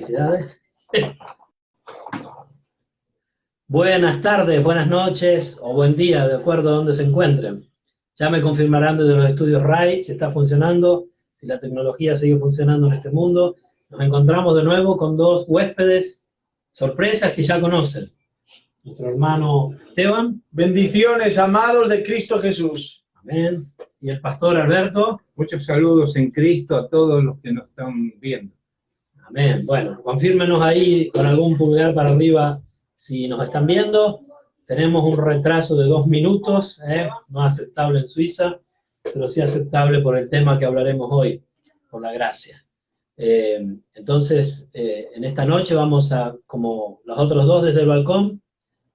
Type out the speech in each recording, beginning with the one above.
Felicidades. Buenas tardes, buenas noches o buen día, de acuerdo a donde se encuentren. Ya me confirmarán desde los estudios RAI si está funcionando, si la tecnología sigue funcionando en este mundo. Nos encontramos de nuevo con dos huéspedes sorpresas que ya conocen. Nuestro hermano Esteban. Bendiciones, amados de Cristo Jesús. Amén. Y el pastor Alberto. Muchos saludos en Cristo a todos los que nos están viendo. Amén. Bueno, confírmenos ahí con algún pulgar para arriba si nos están viendo. Tenemos un retraso de 2 minutos, no aceptable en Suiza, pero sí aceptable por el tema que hablaremos hoy, por la gracia. Entonces, en esta noche vamos a, como los otros dos desde el balcón,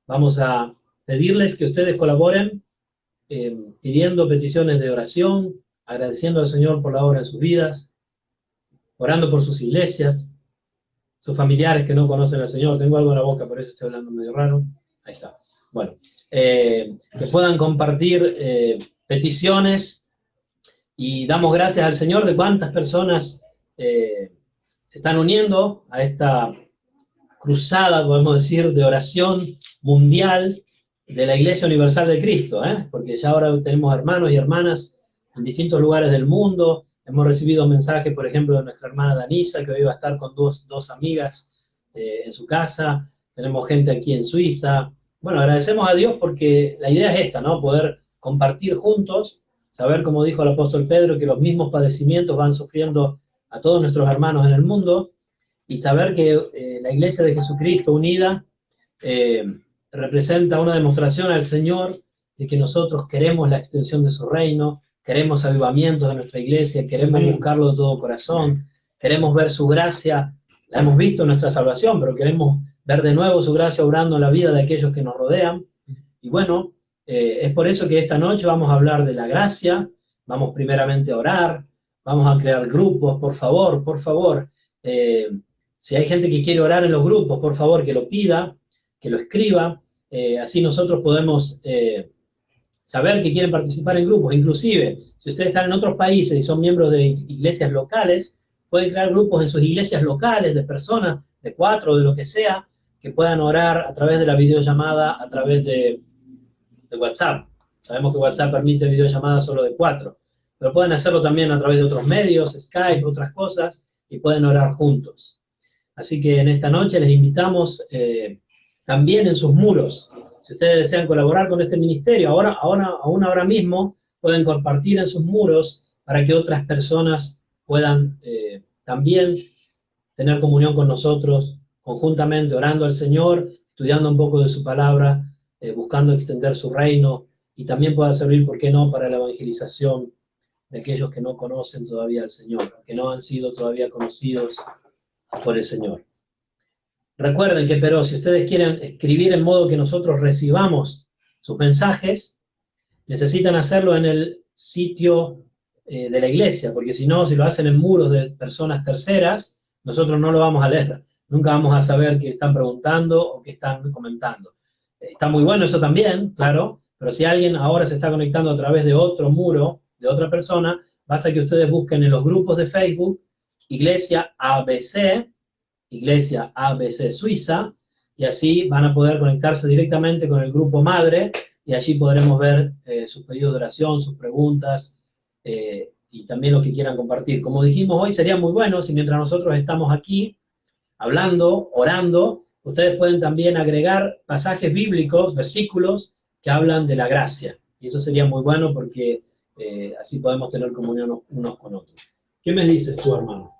vamos a pedirles que ustedes colaboren pidiendo peticiones de oración, agradeciendo al Señor por la obra en sus vidas, orando por sus iglesias, sus familiares que no conocen al Señor. Tengo algo en la boca, por eso estoy hablando medio raro. Ahí está. Bueno, que puedan compartir peticiones, y damos gracias al Señor de cuántas personas se están uniendo a esta cruzada, podemos decir, de oración mundial de la Iglesia Universal de Cristo, porque ya ahora tenemos hermanos y hermanas en distintos lugares del mundo. Hemos recibido mensajes, por ejemplo, de nuestra hermana Danisa, que hoy va a estar con dos amigas en su casa. Tenemos gente aquí en Suiza. Bueno, agradecemos a Dios porque la idea es esta, ¿no? Poder compartir juntos, saber, como dijo el apóstol Pedro, que los mismos padecimientos van sufriendo a todos nuestros hermanos en el mundo, y saber que la Iglesia de Jesucristo unida representa una demostración al Señor de que nosotros queremos la extensión de su reino, queremos avivamientos de nuestra iglesia, queremos buscarlo de todo corazón, queremos ver su gracia. La hemos visto en nuestra salvación, pero queremos ver de nuevo su gracia obrando en la vida de aquellos que nos rodean. Y bueno, es por eso que esta noche vamos a hablar de la gracia. Vamos primeramente a orar, vamos a crear grupos. Por favor, si hay gente que quiere orar en los grupos, por favor, que lo pida, que lo escriba, así nosotros podemos saber que quieren participar en grupos. Inclusive, si ustedes están en otros países y son miembros de iglesias locales, pueden crear grupos en sus iglesias locales de personas, de 4 o de lo que sea, que puedan orar a través de la videollamada, a través de WhatsApp. Sabemos que WhatsApp permite videollamadas solo de 4, pero pueden hacerlo también a través de otros medios, Skype, otras cosas, y pueden orar juntos. Así que en esta noche les invitamos también en sus muros. Si ustedes desean colaborar con este ministerio, aún ahora mismo, pueden compartir en sus muros para que otras personas puedan también tener comunión con nosotros, conjuntamente orando al Señor, estudiando un poco de su palabra, buscando extender su reino, y también pueda servir, ¿por qué no?, para la evangelización de aquellos que no conocen todavía al Señor, que no han sido todavía conocidos por el Señor. Recuerden que, pero si ustedes quieren escribir en modo que nosotros recibamos sus mensajes, necesitan hacerlo en el sitio de la iglesia, porque si no, si lo hacen en muros de personas terceras, nosotros no lo vamos a leer. Nunca vamos a saber qué están preguntando o qué están comentando. Está muy bueno eso también, claro, pero si alguien ahora se está conectando a través de otro muro, de otra persona, basta que ustedes busquen en los grupos de Facebook, Iglesia ABC Suiza, y así van a poder conectarse directamente con el grupo madre, y allí podremos ver sus pedidos de oración, sus preguntas, y también lo que quieran compartir. Como dijimos hoy, sería muy bueno si mientras nosotros estamos aquí, hablando, orando, ustedes pueden también agregar pasajes bíblicos, versículos, que hablan de la gracia. Y eso sería muy bueno porque así podemos tener comunión unos con otros. ¿Qué me dices tú, hermano?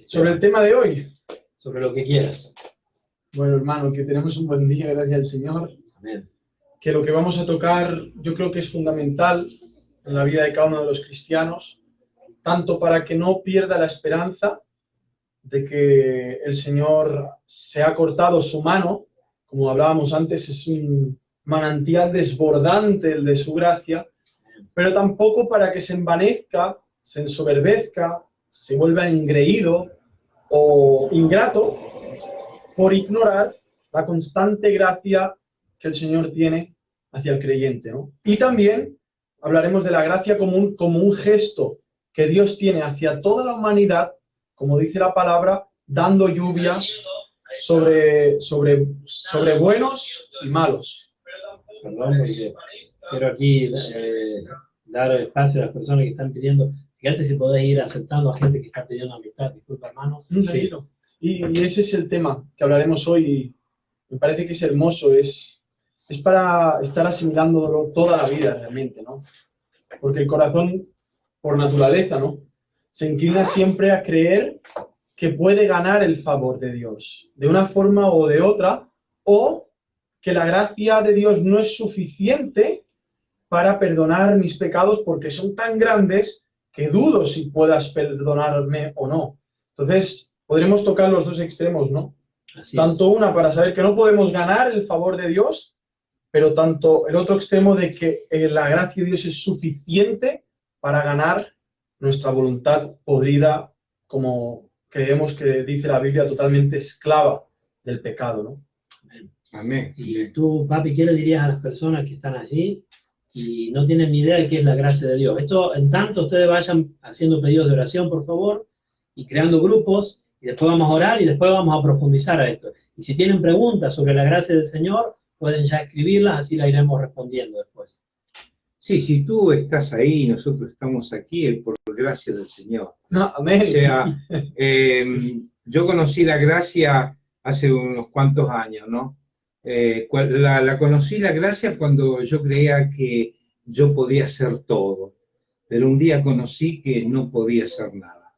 Sobre el tema de hoy. Sobre lo que quieras. Bueno, hermano, que tenemos un buen día, gracias al Señor. Amén. Que lo que vamos a tocar, yo creo que es fundamental en la vida de cada uno de los cristianos, tanto para que no pierda la esperanza de que el Señor se ha cortado su mano, como hablábamos antes, es un manantial desbordante el de su gracia, pero tampoco para que se envanezca, se ensoberbezca, se vuelva engreído o ingrato por ignorar la constante gracia que el Señor tiene hacia el creyente, ¿no? Y también hablaremos de la gracia como un gesto que Dios tiene hacia toda la humanidad, como dice la palabra, dando lluvia sobre buenos y malos. Perdón, porque quiero aquí dar espacio a las personas que están pidiendo. Fíjate si podés ir aceptando a gente que está pidiendo amistad. Disculpa, hermano. Tranquilo. Y ese es el tema que hablaremos hoy. Y me parece que es hermoso. Es para estar asimilándolo toda la vida realmente, ¿no? Porque el corazón, por naturaleza, ¿no?, se inclina siempre a creer que puede ganar el favor de Dios, de una forma o de otra, o que la gracia de Dios no es suficiente para perdonar mis pecados porque son tan grandes que dudo si puedas perdonarme o no. Entonces, podremos tocar los dos extremos, ¿no? Tanto una para saber que no podemos ganar el favor de Dios, pero tanto el otro extremo de que la gracia de Dios es suficiente para ganar nuestra voluntad podrida, como creemos que dice la Biblia, totalmente esclava del pecado, ¿no? Amén. Amén. Y tú, papi, ¿qué le dirías a las personas que están allí y no tienen ni idea de qué es la gracia de Dios? Esto, en tanto ustedes vayan haciendo pedidos de oración, por favor, y creando grupos, y después vamos a orar y después vamos a profundizar a esto. Y si tienen preguntas sobre la gracia del Señor, pueden ya escribirlas, así la iremos respondiendo después. Sí, si tú estás ahí y nosotros estamos aquí, es por gracia del Señor. No, amén. O sea, yo conocí la gracia hace unos cuantos años, ¿no? La conocí la gracia cuando yo creía que yo podía hacer todo, pero un día conocí que no podía hacer nada.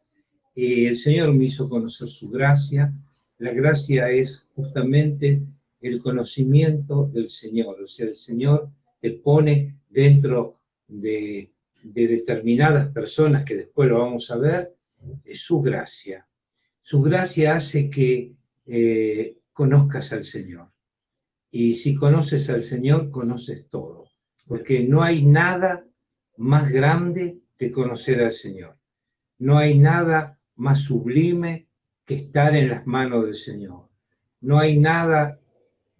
Y el Señor me hizo conocer su gracia. La gracia es justamente el conocimiento del Señor. O sea, el Señor te pone dentro de determinadas personas, que después lo vamos a ver, es su gracia. Su gracia hace que conozcas al Señor. Y si conoces al Señor, conoces todo. Porque no hay nada más grande que conocer al Señor. No hay nada más sublime que estar en las manos del Señor. No hay nada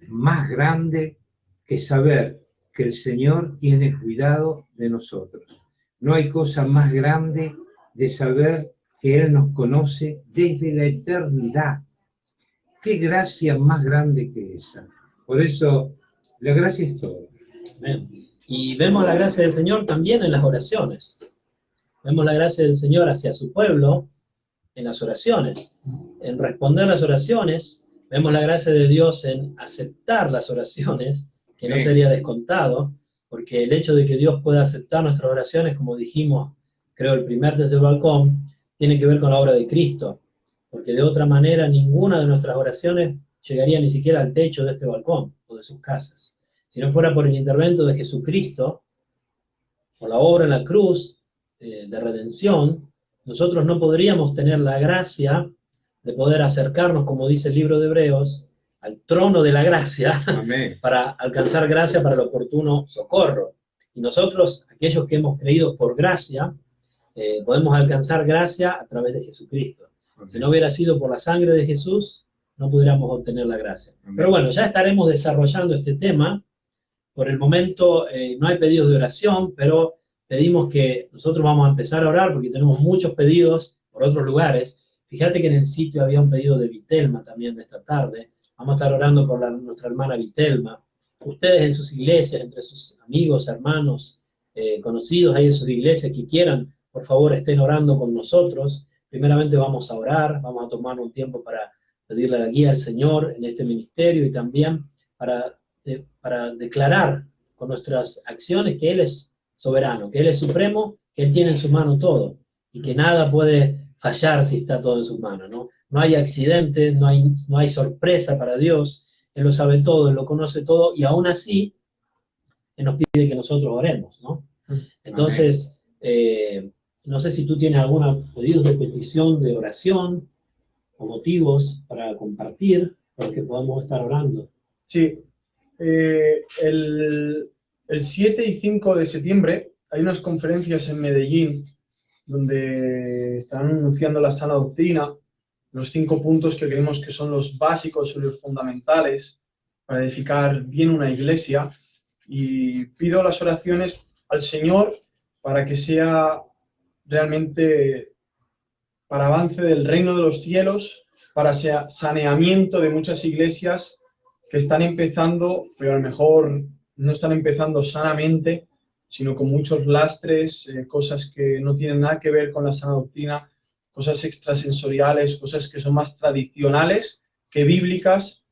más grande que saber que el Señor tiene cuidado de nosotros. No hay cosa más grande de saber que Él nos conoce desde la eternidad. ¿Qué gracia más grande que esa? Por eso, la gracia es todo. Amén. Y vemos la gracia del Señor también en las oraciones. Vemos la gracia del Señor hacia su pueblo en las oraciones. En responder las oraciones, vemos la gracia de Dios en aceptar las oraciones, que no sería descontado, porque el hecho de que Dios pueda aceptar nuestras oraciones, como dijimos, creo el primer desde el balcón, tiene que ver con la obra de Cristo, porque de otra manera ninguna de nuestras oraciones llegaría ni siquiera al techo de este balcón o de sus casas. Si no fuera por el intervento de Jesucristo, por la obra en la cruz de redención, nosotros no podríamos tener la gracia de poder acercarnos, como dice el libro de Hebreos, al trono de la gracia. Amén. Para alcanzar gracia para el oportuno socorro. Y nosotros, aquellos que hemos creído por gracia, podemos alcanzar gracia a través de Jesucristo. Amén. Si no hubiera sido por la sangre de Jesús, no pudiéramos obtener la gracia. Amén. Pero bueno, ya estaremos desarrollando este tema. Por el momento no hay pedidos de oración, pero pedimos que nosotros vamos a empezar a orar porque tenemos muchos pedidos por otros lugares. Fíjate que en el sitio había un pedido de Vitelma también de esta tarde. Vamos a estar orando por nuestra hermana Vitelma. Ustedes en sus iglesias, entre sus amigos, hermanos, conocidos ahí en sus iglesias que quieran, por favor estén orando con nosotros. Primeramente vamos a orar, vamos a tomar un tiempo para pedirle la guía al Señor en este ministerio y también para declarar con nuestras acciones que Él es soberano, que Él es supremo, que Él tiene en su mano todo y que nada puede fallar si está todo en sus manos, ¿no? No hay accidentes, no hay sorpresa para Dios. Él lo sabe todo, Él lo conoce todo y aún así Él nos pide que nosotros oremos, ¿no? Entonces, no sé si tú tienes algunos pedidos de petición de oración o motivos para compartir, porque podamos estar orando. Sí. El 7 y 5 de septiembre hay unas conferencias en Medellín donde están anunciando la sana doctrina, los 5 puntos que creemos que son los básicos y los fundamentales para edificar bien una iglesia, y pido las oraciones al Señor para que sea realmente para avance del reino de los cielos, para saneamiento de muchas iglesias que están empezando, pero a lo mejor no están empezando sanamente, sino con muchos lastres, cosas que no tienen nada que ver con la sana doctrina, cosas extrasensoriales, cosas que son más tradicionales que bíblicas,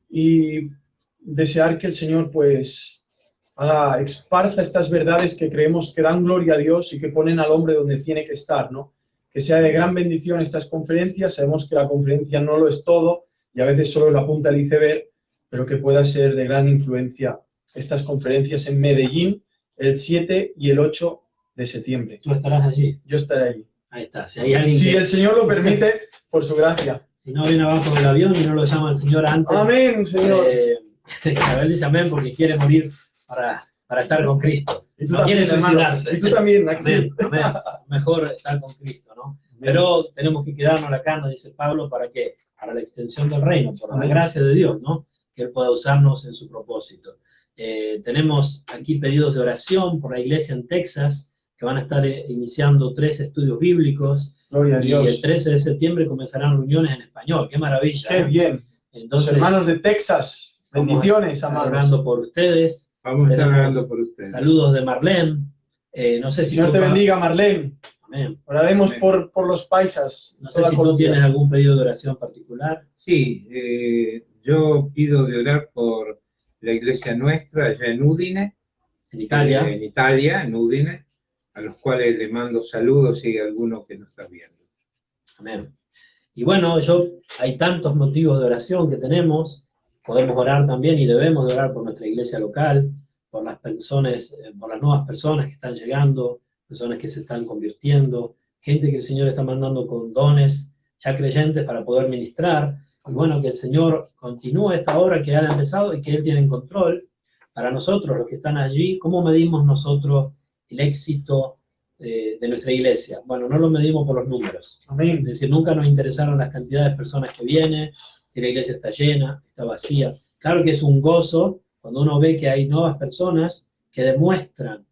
y desear que el Señor pues esparza estas verdades que creemos que dan gloria a Dios y que ponen al hombre donde tiene que estar, ¿no? Que sea de gran bendición estas conferencias. Sabemos que la conferencia no lo es todo y a veces solo es la punta del iceberg, pero que pueda ser de gran influencia estas conferencias en Medellín el 7 y el 8 de septiembre. ¿Tú estarás allí? Yo estaré allí. Ahí está. Si hay alguien Si que, el Señor lo permite, por su gracia. si no viene abajo del avión y no lo llama el Señor antes. Amén, Señor. Abel dice amén porque quiere morir para estar con Cristo. Y tú No también, quiere hermano. suicidarse. Y tú también, Axel. Amén, amén. Mejor estar con Cristo, ¿no? Pero tenemos que quedarnos acá, nos dice Pablo, ¿para qué? Para la extensión del reino, por la Amén. gracia de Dios, ¿no? Que Él pueda usarnos en su propósito. Tenemos aquí pedidos de oración por la iglesia en Texas, que van a estar iniciando 3 estudios bíblicos. Gloria a Y Dios. el 13 de septiembre comenzarán reuniones en español. ¡Qué maravilla! Qué bien. Los Entonces, hermanos de Texas, bendiciones, estamos amados. orando por ustedes. Vamos a estar Tenemos orando por ustedes. Saludos de Marlene. No sé El si Señor tú, te bendiga, Marlene. Amén. Oraremos Amén. por los paisas. No sé toda si tú Colombia. tienes algún pedido de oración particular. Sí, yo pido de orar por la iglesia nuestra allá en Udine, En Italia. en Italia, en Udine, a los cuales le mando saludos si hay alguno que nos está viendo. Amén. Y bueno, hay tantos motivos de oración que tenemos. Podemos orar también y debemos de orar por nuestra iglesia local, por las personas, por las nuevas personas que están llegando, personas que se están convirtiendo, gente que el Señor está mandando con dones ya creyentes para poder ministrar. Y bueno, que el Señor continúe esta obra que Él ha empezado y que Él tiene en control. Para nosotros, los que están allí, ¿cómo medimos nosotros el éxito de nuestra iglesia? Bueno, no lo medimos por los números. Amén. Es decir, nunca nos interesaron las cantidades de personas que vienen, si la iglesia está llena, está vacía. Claro que es un gozo cuando uno ve que hay nuevas personas que demuestran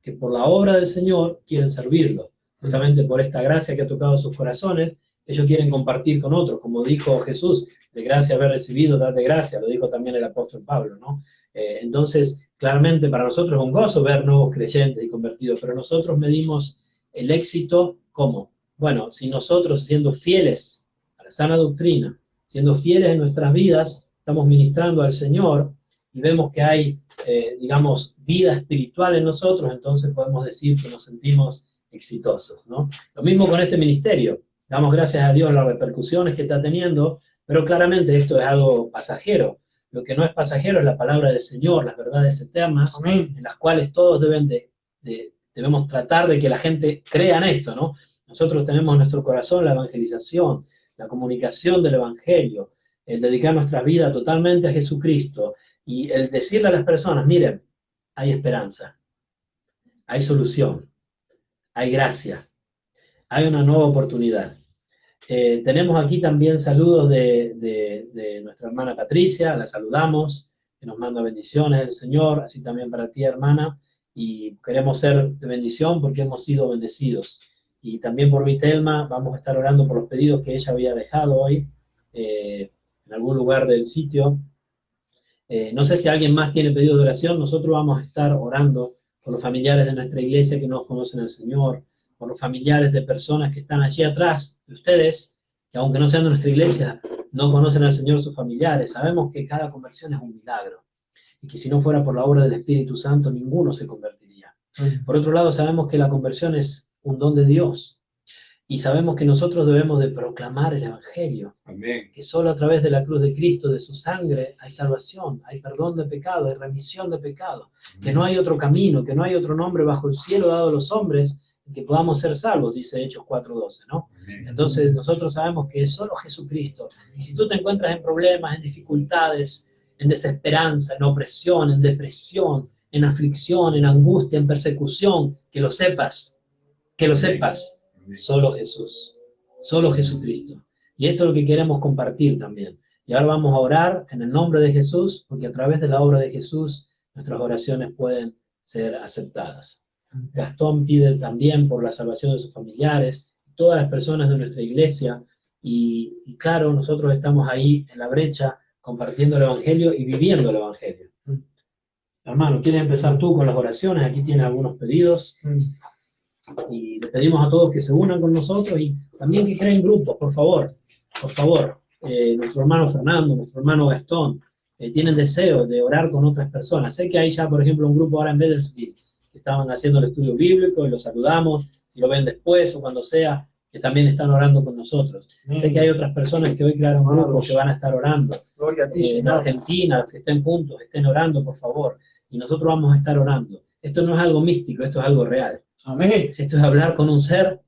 que por la obra del Señor quieren servirlo. Justamente por esta gracia que ha tocado sus corazones, ellos quieren compartir con otros. Como dijo Jesús, de gracia haber recibido, dar de gracia, lo dijo también el apóstol Pablo, ¿no? Entonces, claramente para nosotros es un gozo ver nuevos creyentes y convertidos, pero nosotros medimos el éxito, ¿cómo? Bueno, si nosotros siendo fieles a la sana doctrina, siendo fieles en nuestras vidas, estamos ministrando al Señor y vemos que hay, digamos, vida espiritual en nosotros, entonces podemos decir que nos sentimos exitosos, ¿no? Lo mismo con este ministerio. Damos gracias a Dios las repercusiones que está teniendo, pero claramente esto es algo pasajero. Lo que no es pasajero es la palabra del Señor, las verdades eternas, Amén. en las cuales todos debemos tratar de que la gente crea en esto, ¿no? Nosotros tenemos en nuestro corazón la evangelización, la comunicación del Evangelio, el dedicar nuestra vida totalmente a Jesucristo y el decirle a las personas, miren, hay esperanza, hay solución, hay gracia, hay una nueva oportunidad. Tenemos aquí también saludos de nuestra hermana Patricia, la saludamos, que nos manda bendiciones del Señor, así también para ti, hermana, y queremos ser de bendición porque hemos sido bendecidos. Y también por Vitelma, vamos a estar orando por los pedidos que ella había dejado hoy en algún lugar del sitio. No sé si alguien más tiene pedido de oración, nosotros vamos a estar orando por los familiares de nuestra iglesia que no conocen al Señor, por los familiares de personas que están allí atrás de ustedes, que aunque no sean de nuestra iglesia, no conocen al Señor sus familiares. Sabemos que cada conversión es un milagro, y que si no fuera por la obra del Espíritu Santo, ninguno se convertiría. Por otro lado, sabemos que la conversión es un don de Dios, y sabemos que nosotros debemos de proclamar el Evangelio, Amén. que solo a través de la cruz de Cristo, de su sangre, hay salvación, hay perdón de pecado, hay remisión de pecado, que no hay otro camino, que no hay otro nombre bajo el cielo dado a los hombres en que podamos ser salvos, dice Hechos 4:12, ¿no? Amén. Entonces nosotros sabemos que es solo Jesucristo. Y si tú te encuentras en problemas, en dificultades, en desesperanza, en opresión, en depresión, en aflicción, en angustia, en persecución, que lo sepas, solo Jesús, solo Jesucristo. Y esto es lo que queremos compartir también. Y ahora vamos a orar en el nombre de Jesús, porque a través de la obra de Jesús nuestras oraciones pueden ser aceptadas. Gastón pide también por la salvación de sus familiares. todas las personas de nuestra iglesia, y claro, nosotros estamos ahí en la brecha, compartiendo el Evangelio y viviendo el Evangelio. Hermano, ¿quieres empezar tú con las oraciones? Aquí tienes algunos pedidos. Y les pedimos a todos que se unan con nosotros y también que creen grupos, por favor. Por favor. Nuestro hermano Fernando, nuestro hermano Gastón, tienen deseo de orar con otras personas. Sé que hay ya, por ejemplo, un grupo ahora en Bakersfield que estaban haciendo el estudio bíblico y los saludamos, si lo ven después o cuando sea, que también están orando con nosotros. Sé que hay otras personas que hoy crearon grupos que van a estar orando. Gloria a ti, En Argentina, los que estén juntos, estén orando, por favor. Y nosotros vamos a estar orando. Esto no es algo místico, esto es algo real. Amén. Esto es hablar con un ser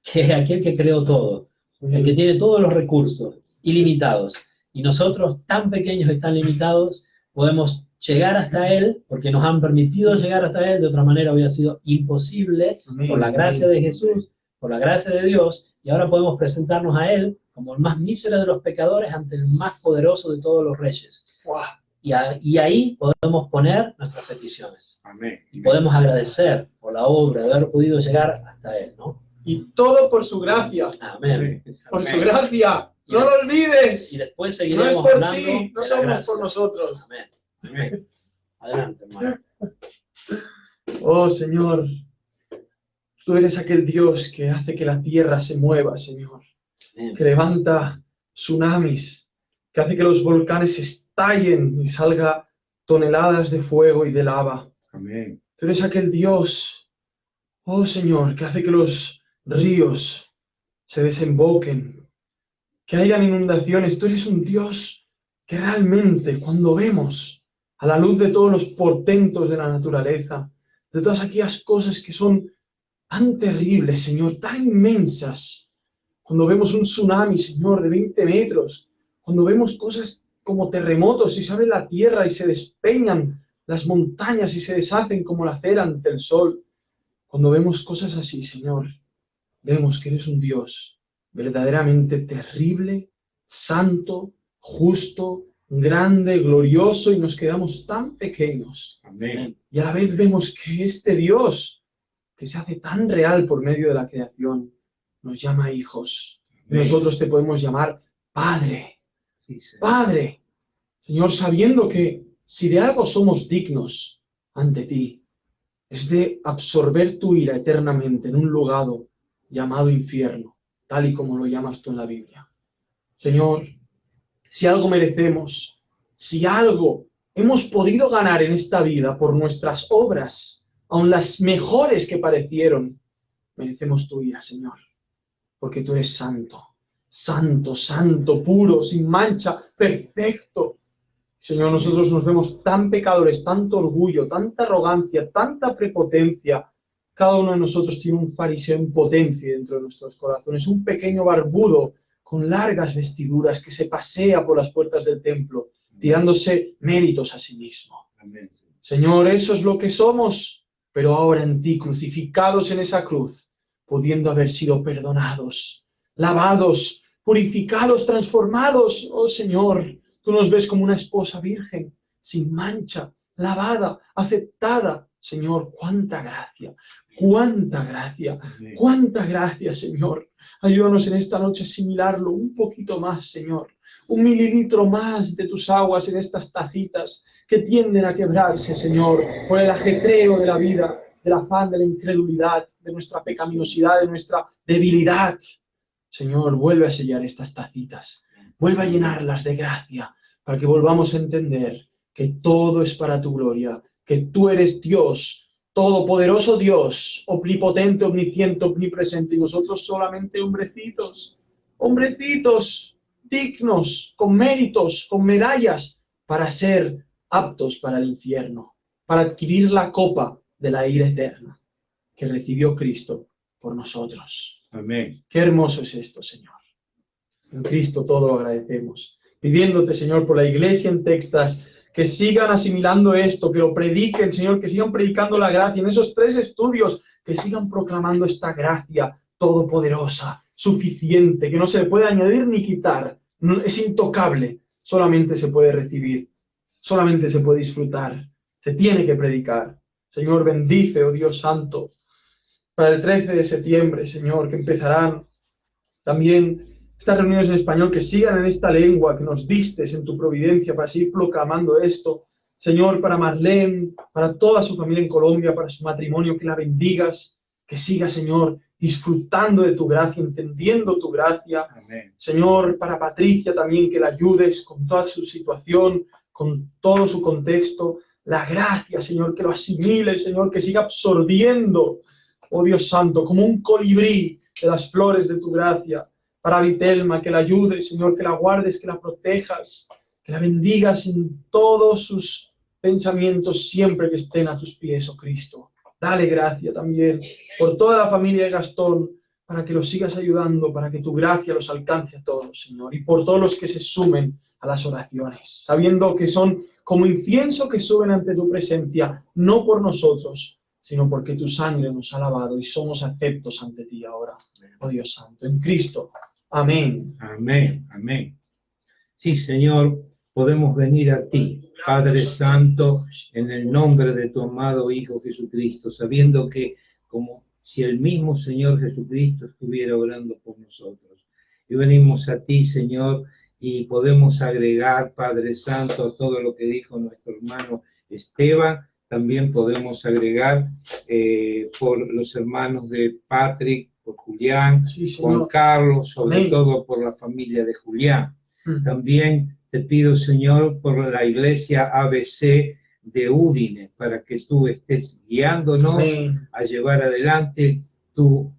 que es aquel que creó todo, el que tiene todos los recursos ilimitados. Y nosotros, tan pequeños y tan limitados, podemos llegar hasta Él, porque nos han permitido llegar hasta Él, de otra manera hubiera sido imposible, por la gracia de Jesús, por la gracia de Dios, y ahora podemos presentarnos a Él como el más mísero de los pecadores ante el más poderoso de todos los reyes. Wow. Y ahí podemos poner nuestras peticiones. Amén. Y podemos agradecer por la obra de haber podido llegar hasta Él, ¿no? Y todo por su gracia. Amén. Por su gracia. No lo olvides. Y después No es seguiremos por hablando ti, no de la somos gracia. por nosotros. Amén. Amén. Adelante, hermano. Oh, Señor, tú eres aquel Dios que hace que la tierra se mueva, Señor. Amén. Que levanta tsunamis, que hace que los volcanes estallen y salga toneladas de fuego y de lava. Amén. Tú eres aquel Dios, oh Señor, que hace que los ríos se desemboquen, que hayan inundaciones. Tú eres un Dios que realmente, cuando vemos a la luz de todos los portentos de la naturaleza, de todas aquellas cosas que son tan terribles, Señor, tan inmensas, cuando vemos un tsunami, Señor, de 20 metros, cuando vemos cosas como terremotos y se abre la tierra y se despeñan las montañas y se deshacen como la cera ante el sol, cuando vemos cosas así, Señor, vemos que eres un Dios verdaderamente terrible, santo, justo, grande, glorioso, y nos quedamos tan pequeños. Amén. Y a la vez vemos que este Dios, que se hace tan real por medio de la creación, nos llama hijos. Y nosotros te podemos llamar Padre. Sí, Señor. Padre. Señor, sabiendo que si de algo somos dignos ante ti, es de absorber tu ira eternamente en un lugar llamado infierno, tal y como lo llamas tú en la Biblia. Señor, si algo merecemos, si algo hemos podido ganar en esta vida por nuestras obras, aun las mejores que parecieron, merecemos tu ira, Señor, porque tú eres santo, santo, santo, puro, sin mancha, perfecto. Señor, nosotros nos vemos tan pecadores, tanto orgullo, tanta arrogancia, tanta prepotencia. Cada uno de nosotros tiene un fariseo en potencia dentro de nuestros corazones, un pequeño barbudo con largas vestiduras que se pasea por las puertas del templo, tirándose méritos a sí mismo. Amén. Señor, eso es lo que somos, pero ahora en ti, crucificados en esa cruz, pudiendo haber sido perdonados, lavados, purificados, transformados. Oh Señor, tú nos ves como una esposa virgen, sin mancha, lavada, aceptada. Señor, cuánta gracia, cuánta gracia, Señor. Ayúdanos en esta noche a asimilarlo un poquito más, Señor. 1 mililitro más de tus aguas en estas tacitas que tienden a quebrarse, Señor, por el ajetreo de la vida, del afán, de la incredulidad, de nuestra pecaminosidad, de nuestra debilidad. Señor, vuelve a sellar estas tacitas, vuelve a llenarlas de gracia, para que volvamos a entender que todo es para tu gloria, que tú eres Dios, todopoderoso Dios, omnipotente, omnisciente, omnipresente, y nosotros solamente hombrecitos, hombrecitos dignos, con méritos, con medallas, para ser aptos para el infierno, para adquirir la copa de la ira eterna que recibió Cristo por nosotros. Amén. Qué hermoso es esto, Señor. En Cristo todo lo agradecemos. Pidiéndote, Señor, por la iglesia en Texas, que sigan asimilando esto, que lo prediquen, Señor, que sigan predicando la gracia. En esos 3 estudios, que sigan proclamando esta gracia todopoderosa, suficiente, que no se le puede añadir ni quitar. No, es intocable. Solamente se puede recibir. Solamente se puede disfrutar. Se tiene que predicar. Señor, bendice, oh Dios santo, para el 13 de septiembre, Señor, que empezarán también estas reuniones en español, que sigan en esta lengua que nos distes en tu providencia para seguir proclamando esto. Señor, para Marlene, para toda su familia en Colombia, para su matrimonio, que la bendigas, que siga, Señor, disfrutando de tu gracia, entendiendo tu gracia. Amén. Señor, para Patricia también, que la ayudes con toda su situación, con todo su contexto. La gracia, Señor, que lo asimile, Señor, que siga absorbiendo, oh Dios Santo, como un colibrí de las flores de tu gracia. Para Vitelma, que la ayudes, Señor, que la guardes, que la protejas, que la bendigas en todos sus pensamientos siempre que estén a tus pies, oh Cristo. Dale gracia también por toda la familia de Gastón, para que los sigas ayudando, para que tu gracia los alcance a todos, Señor, y por todos los que se sumen a las oraciones, sabiendo que son como incienso que suben ante tu presencia, no por nosotros, sino porque tu sangre nos ha lavado y somos aceptos ante ti ahora, oh Dios Santo, en Cristo. Amén. Amén, amén. Sí, Señor, podemos venir a ti, Padre Santo, en el nombre de tu amado Hijo Jesucristo, sabiendo que como si el mismo Señor Jesucristo estuviera orando por nosotros. Y venimos a ti, Señor, y podemos agregar, Padre Santo, a todo lo que dijo nuestro hermano Esteban. También podemos agregar por los hermanos de Patrick, por Julián, Sí, Juan Carlos, sobre Amén. todo por la familia de Julián. También te pido, Señor, por la iglesia ABC de Udine, para que tú estés guiándonos Amén. a llevar adelante tu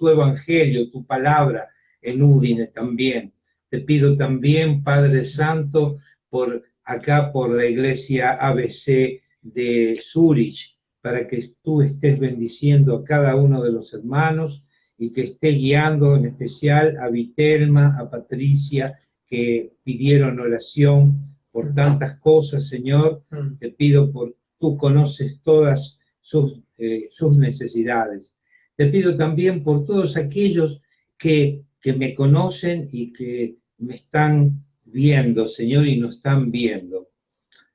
evangelio, tu palabra en Udine también. Te pido también, Padre Santo, por acá, por la iglesia ABC de Zurich, para que tú estés bendiciendo a cada uno de los hermanos y que esté guiando en especial a Vitelma, a Patricia, que pidieron oración por tantas cosas, Señor. Te pido tú conoces todas sus necesidades. Te pido también por todos aquellos que me conocen y que me están viendo, Señor, y nos están viendo.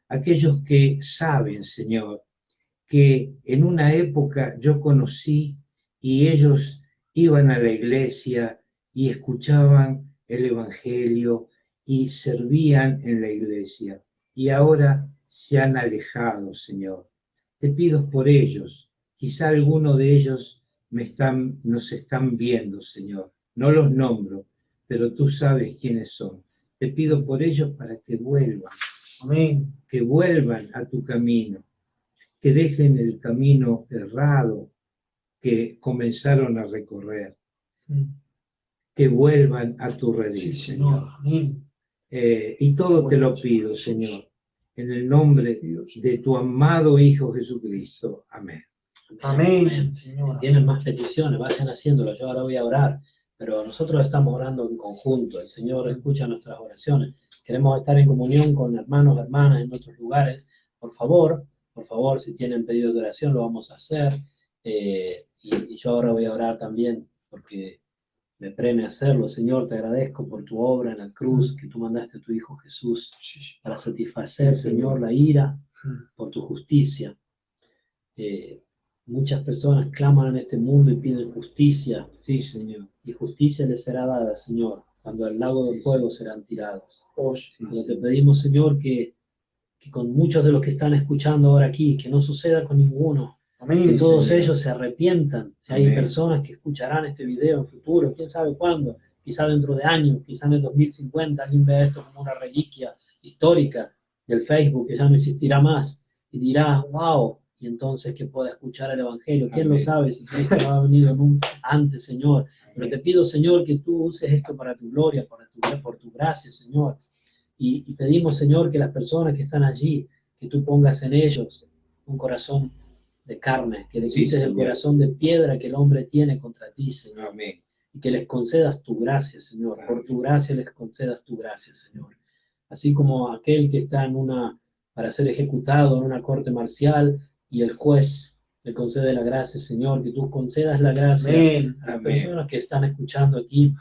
Aquellos que saben, Señor, que en una época yo conocí y ellos iban a la iglesia y escuchaban el Evangelio y servían en la iglesia, y ahora se han alejado, Señor. Te pido por ellos. Quizá alguno de ellos nos están viendo, Señor. No los nombro, pero tú sabes quiénes son. Te pido por ellos para que vuelvan. Amén. Que vuelvan a tu camino, que dejen el camino errado que comenzaron a recorrer, que vuelvan a tu redil, Sí, Señor. Amén. Y todo te lo pido, Señor, en el nombre de tu amado Hijo Jesucristo. Amén. Amén, Señor. Si tienen más peticiones, vayan haciéndolo. Yo ahora voy a orar, pero nosotros estamos orando en conjunto. El Señor escucha nuestras oraciones. Queremos estar en comunión con hermanos, hermanas en otros lugares. Por favor, si tienen pedidos de oración, lo vamos a hacer. Y yo ahora voy a orar también, porque me premia hacerlo. Señor, te agradezco por tu obra en la cruz, que tú mandaste a tu Hijo Jesús para satisfacer, Señor, la ira por tu justicia. Muchas personas claman en este mundo y piden justicia. Sí, Señor. Y justicia les será dada, Señor, cuando al lago de fuego serán tirados. Pero te pedimos, Señor, que con muchos de los que están escuchando ahora aquí, que no suceda con ninguno, Amén, que todos Señor. ellos se arrepientan. Si hay personas que escucharán este video en futuro, quién sabe cuándo, quizá dentro de años, quizá en el 2050, alguien vea esto como una reliquia histórica del Facebook, que ya no existirá más, y dirá, wow, y entonces que pueda escuchar el Evangelio. ¿Quién lo sabe si Cristo no ha venido nunca antes, Señor? Pero te pido, Señor, que tú uses esto para tu gloria, por tu gracia, Señor. Y pedimos, Señor, que las personas que están allí, que tú pongas en ellos un corazón de carne, que le quites el corazón de piedra que el hombre tiene contra ti, Señor. Amén. Y que les concedas tu gracia, Señor. Por tu gracia les concedas tu gracia, Señor. Así como aquel que está para ser ejecutado en una corte marcial y el juez le concede la gracia, Señor, que tú concedas la gracia a las personas que están escuchando aquí,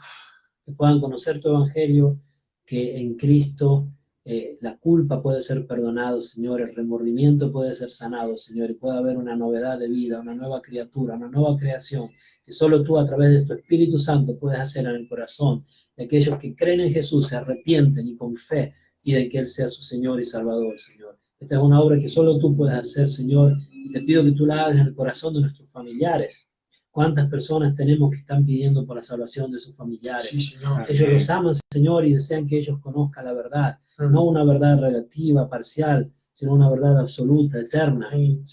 que puedan conocer tu evangelio, que en Cristo la culpa puede ser perdonada, Señor, el remordimiento puede ser sanado, Señor, y puede haber una novedad de vida, una nueva criatura, una nueva creación, que solo tú a través de tu Espíritu Santo puedes hacer en el corazón de aquellos que creen en Jesús, se arrepienten y con fe piden que Él sea su Señor y Salvador, Señor. Esta es una obra que solo tú puedes hacer, Señor, y te pido que tú la hagas en el corazón de nuestros familiares. ¿Cuántas personas tenemos que están pidiendo por la salvación de sus familiares? Sí, Señor. Ellos los aman, Señor, y desean que ellos conozcan la verdad, no una verdad relativa, parcial, sino una verdad absoluta, eterna,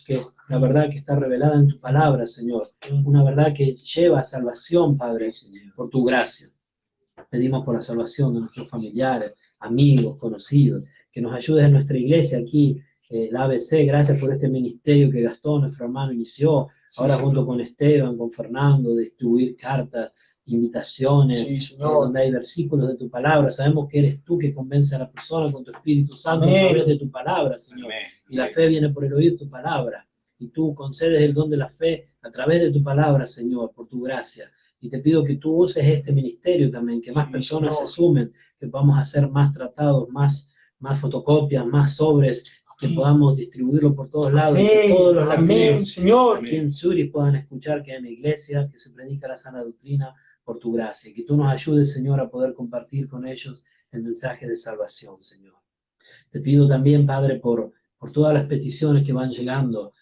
que es la verdad que está revelada en tu palabra, Señor. Una verdad que lleva a salvación, Padre, por tu gracia. Pedimos por la salvación de nuestros familiares, amigos, conocidos, que nos ayudes en nuestra iglesia aquí, la ABC. Gracias por este ministerio que Gastón, nuestro hermano, inició, ahora junto con Esteban, con Fernando, de distribuir cartas, invitaciones, donde hay versículos de tu palabra. Sabemos que eres tú que convence a la persona con tu Espíritu Santo a través de tu palabra, Señor. Y la fe viene por el oír tu palabra. Y tú concedes el don de la fe a través de tu palabra, Señor, por tu gracia. Y te pido que tú uses este ministerio también, que más personas se sumen, que podamos hacer más tratados, más fotocopias, más sobres, que podamos distribuirlo por todos lados, que todos los latinos aquí en Zurich puedan escuchar que hay una iglesia, que se predica la sana doctrina por tu gracia, y que tú nos ayudes, Señor, a poder compartir con ellos el mensaje de salvación, Señor. Te pido también, Padre, por todas las peticiones que van llegando,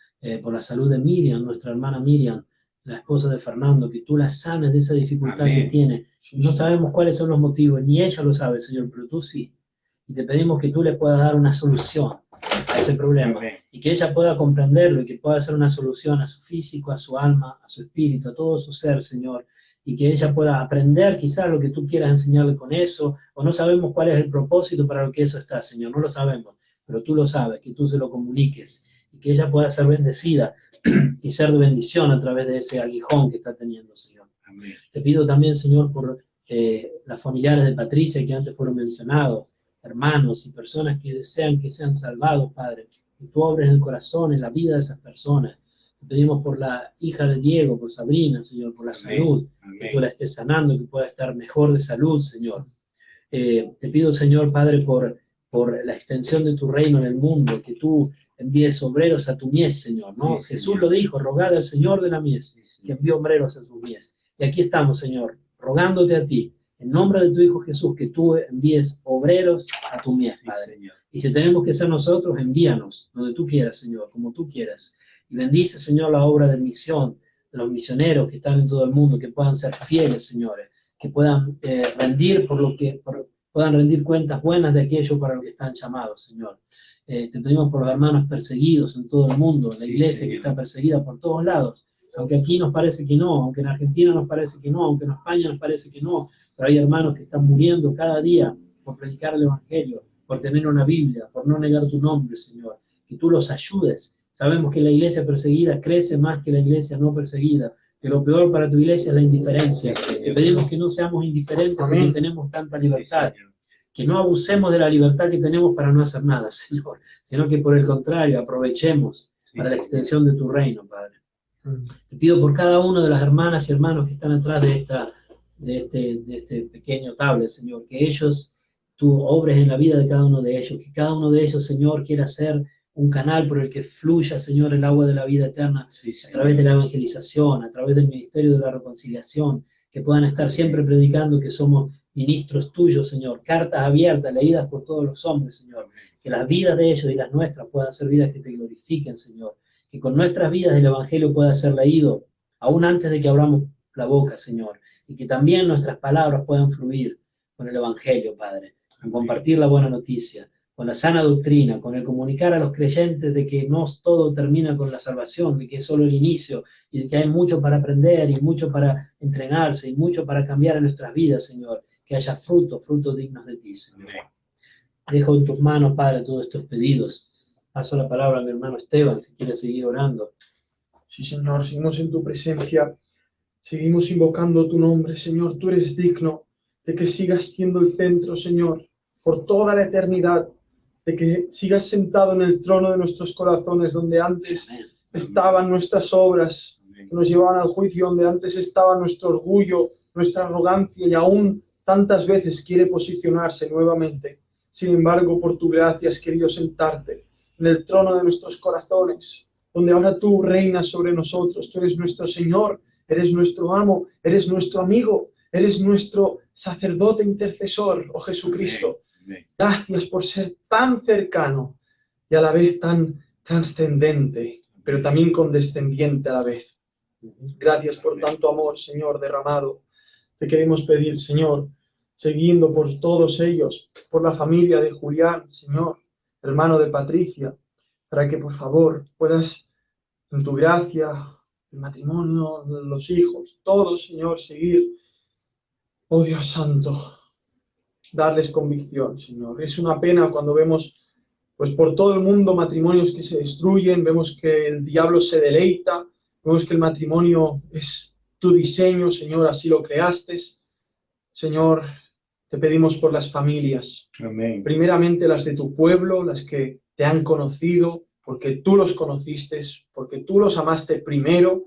por la salud de Miriam, nuestra hermana Miriam, la esposa de Fernando, que tú la sanes de esa dificultad que tiene. No sabemos cuáles son los motivos, ni ella lo sabe, Señor, pero tú sí. Y te pedimos que tú le puedas dar una solución a ese problema, y que ella pueda comprenderlo, y que pueda hacer una solución a su físico, a su alma, a su espíritu, a todo su ser, Señor, y que ella pueda aprender quizás lo que tú quieras enseñarle con eso, o no sabemos cuál es el propósito para lo que eso está, Señor, no lo sabemos, pero tú lo sabes, que tú se lo comuniques, y que ella pueda ser bendecida y ser de bendición a través de ese aguijón que está teniendo, Señor. Amén. Te pido también, Señor, por las familiares de Patricia que antes fueron mencionados, hermanos y personas que desean que sean salvados, Padre, que tú obres en el corazón, en la vida de esas personas. Te pedimos por la hija de Diego, por Sabrina, Señor, por la salud, que tú la estés sanando, que pueda estar mejor de salud, Señor. Te pido, Señor, Padre, por la extensión de tu reino en el mundo, que tú envíes obreros a tu mies, Señor, ¿no? Sí, Jesús lo dijo, rogad al Señor de la mies, que envíe obreros a sus mies. Y aquí estamos, Señor, rogándote a ti, en nombre de tu Hijo Jesús, que tú envíes obreros a tu mies, Padre. Y si tenemos que ser nosotros, envíanos donde tú quieras, Señor, como tú quieras. Y bendice, Señor, la obra de misión de los misioneros que están en todo el mundo, que puedan ser fieles, señores, que puedan puedan rendir cuentas buenas de aquello para lo que están llamados, Señor. Te pedimos por los hermanos perseguidos en todo el mundo, la iglesia que está perseguida por todos lados, aunque aquí nos parece que no, aunque en Argentina nos parece que no, aunque en España nos parece que no, pero hay hermanos que están muriendo cada día por predicar el Evangelio, por tener una Biblia, por no negar tu nombre, Señor, que tú los ayudes. Sabemos que la iglesia perseguida crece más que la iglesia no perseguida, que lo peor para tu iglesia es la indiferencia. Te pedimos que no seamos indiferentes porque tenemos tanta libertad, que no abusemos de la libertad que tenemos para no hacer nada, Señor, sino que por el contrario aprovechemos para la extensión de tu reino, Padre. Te pido por cada una de las hermanas y hermanos que están atrás de este pequeño tablet, Señor, que ellos, tú obres en la vida de cada uno de ellos, que cada uno de ellos, Señor, quiera ser un canal por el que fluya, Señor, el agua de la vida eterna, a través de la evangelización, a través del ministerio de la reconciliación, que puedan estar siempre predicando que somos ministros tuyos, Señor, cartas abiertas, leídas por todos los hombres, Señor, que las vidas de ellos y las nuestras puedan ser vidas que te glorifiquen, Señor, que con nuestras vidas el Evangelio pueda ser leído, aún antes de que abramos la boca, Señor, y que también nuestras palabras puedan fluir con el Evangelio, Padre, en compartir la buena noticia, con la sana doctrina, con el comunicar a los creyentes de que no todo termina con la salvación, de que es solo el inicio, y de que hay mucho para aprender, y mucho para entrenarse, y mucho para cambiar en nuestras vidas, Señor, que haya frutos dignos de ti, Señor. Dejo en tus manos, Padre, todos estos pedidos. Paso la palabra a mi hermano Esteban, si quiere seguir orando. Sí, Señor, seguimos en tu presencia, seguimos invocando tu nombre, Señor, tú eres digno de que sigas siendo el centro, Señor, por toda la eternidad, de que sigas sentado en el trono de nuestros corazones, donde antes estaban nuestras obras que nos llevaban al juicio, donde antes estaba nuestro orgullo, nuestra arrogancia, y aún tantas veces quiere posicionarse nuevamente. Sin embargo, por tu gracia has querido sentarte en el trono de nuestros corazones, donde ahora tú reinas sobre nosotros. Tú eres nuestro Señor, eres nuestro amo, eres nuestro amigo, eres nuestro sacerdote intercesor, oh Jesucristo. Gracias por ser tan cercano y a la vez tan trascendente, pero también condescendiente a la vez. Gracias por tanto amor, Señor, derramado. Te queremos pedir, Señor, siguiendo por todos ellos, por la familia de Julián, Señor, hermano de Patricia, para que por favor puedas, en tu gracia, el matrimonio, los hijos, todos, Señor, seguir, oh Dios Santo, darles convicción, Señor. Es una pena cuando vemos, pues por todo el mundo, matrimonios que se destruyen, vemos que el diablo se deleita, vemos que el matrimonio es tu diseño, Señor, así lo creaste. Señor, te pedimos por las familias. Amén. Primeramente las de tu pueblo, las que te han conocido, porque tú los conociste, porque tú los amaste primero,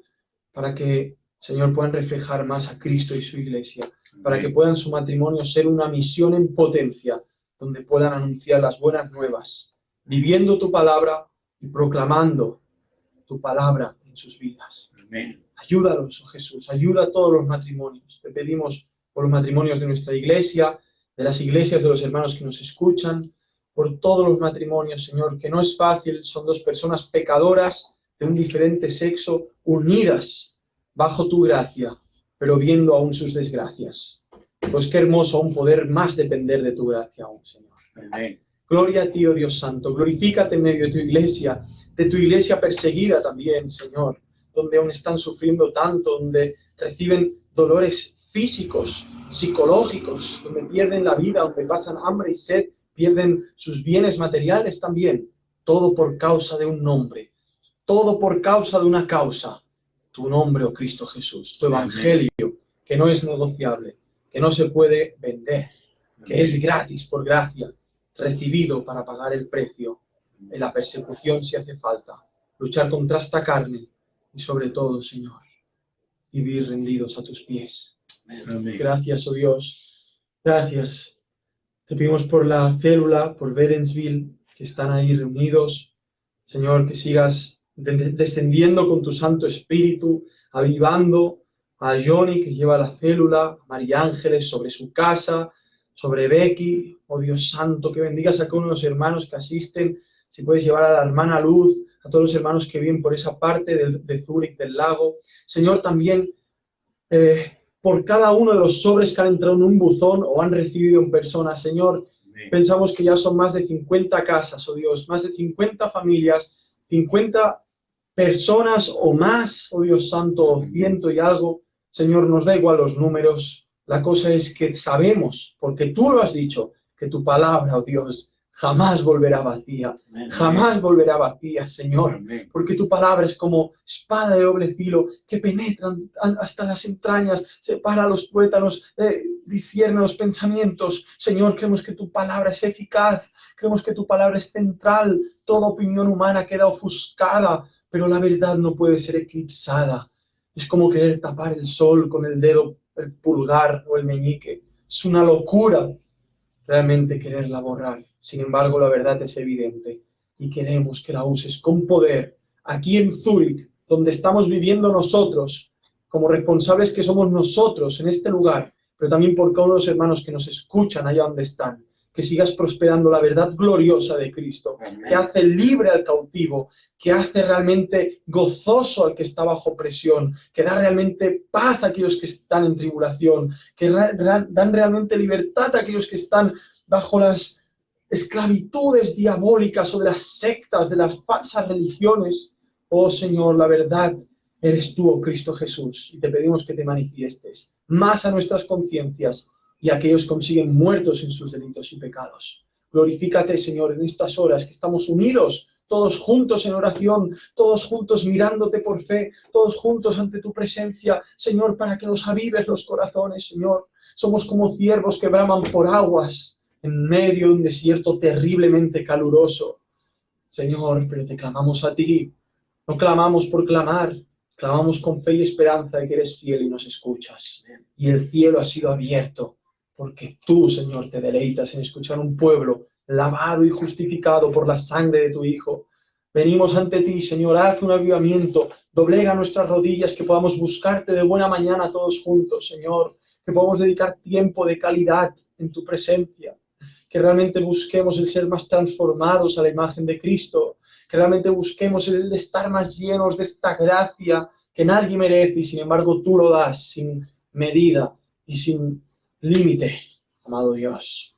para que, Señor, puedan reflejar más a Cristo y su iglesia, para que puedan su matrimonio ser una misión en potencia, donde puedan anunciar las buenas nuevas, viviendo tu palabra y proclamando tu palabra en sus vidas. Amén. Ayúdalos, oh Jesús, ayuda a todos los matrimonios. Te pedimos por los matrimonios de nuestra iglesia, de las iglesias de los hermanos que nos escuchan, por todos los matrimonios, Señor, que no es fácil, son dos personas pecadoras de un diferente sexo, unidas bajo tu gracia, pero viendo aún sus desgracias. Pues qué hermoso aún poder más depender de tu gracia aún, Señor. Amén. Gloria a ti, oh Dios Santo, glorifícate en medio de tu iglesia perseguida también, Señor, donde aún están sufriendo tanto, donde reciben dolores físicos, psicológicos, donde pierden la vida, donde pasan hambre y sed, pierden sus bienes materiales también, todo por causa de un nombre, todo por causa de una causa, tu nombre, oh Cristo Jesús, tu evangelio, que no es negociable, que no se puede vender, que es gratis por gracia, recibido para pagar el precio, en la persecución si hace falta, luchar contra esta carne y sobre todo, Señor, vivir rendidos a tus pies. Amén. Gracias, oh Dios, gracias. Te pedimos por la célula, por Bedensville, que están ahí reunidos. Señor, que sigas descendiendo con tu Santo Espíritu, avivando a Johnny, que lleva la célula, a María Ángeles, sobre su casa, sobre Becky. Oh Dios Santo, que bendigas a cada uno de los hermanos que asisten. Si puedes llevar a la hermana Luz, a todos los hermanos que viven por esa parte de Zúrich, del lago. Señor, también por cada uno de los sobres que han entrado en un buzón o han recibido en persona, Señor, pensamos que ya son más de 50 casas, oh Dios, más de 50 familias, 50 personas o más, oh Dios Santo, o 100 y algo. Señor, nos da igual los números, la cosa es que sabemos, porque tú lo has dicho, que tu palabra, oh Dios, jamás volverá vacía, jamás volverá vacía, Señor, porque tu palabra es como espada de doble filo que penetra hasta las entrañas, separa los tuétanos, discierne los pensamientos. Señor, creemos que tu palabra es eficaz, creemos que tu palabra es central, toda opinión humana queda ofuscada, pero la verdad no puede ser eclipsada. Es como querer tapar el sol con el dedo, el pulgar o el meñique. Es una locura realmente quererla borrar. Sin embargo, la verdad es evidente y queremos que la uses con poder aquí en Zúrich, donde estamos viviendo nosotros, como responsables que somos nosotros en este lugar, pero también por cada uno de los hermanos que nos escuchan allá donde están. Que sigas prosperando la verdad gloriosa de Cristo, que hace libre al cautivo, que hace realmente gozoso al que está bajo presión, que da realmente paz a aquellos que están en tribulación, que dan realmente libertad a aquellos que están bajo las esclavitudes diabólicas o de las sectas, de las falsas religiones. Oh Señor, la verdad eres tú, oh Cristo Jesús, y te pedimos que te manifiestes más a nuestras conciencias y a aquellos que siguen muertos en sus delitos y pecados. Glorifícate, Señor, en estas horas que estamos unidos, todos juntos en oración, todos juntos mirándote por fe, todos juntos ante tu presencia, Señor, para que nos avives los corazones, Señor. Somos como ciervos que braman por aguas en medio de un desierto terriblemente caluroso. Señor, pero te clamamos a ti. No clamamos por clamar, clamamos con fe y esperanza de que eres fiel y nos escuchas. Y el cielo ha sido abierto, porque tú, Señor, te deleitas en escuchar un pueblo lavado y justificado por la sangre de tu Hijo. Venimos ante ti, Señor, haz un avivamiento, doblega nuestras rodillas, que podamos buscarte de buena mañana todos juntos, Señor, que podamos dedicar tiempo de calidad en tu presencia, que realmente busquemos el ser más transformados a la imagen de Cristo, que realmente busquemos el estar más llenos de esta gracia que nadie merece y sin embargo tú lo das sin medida y sin límite, amado Dios.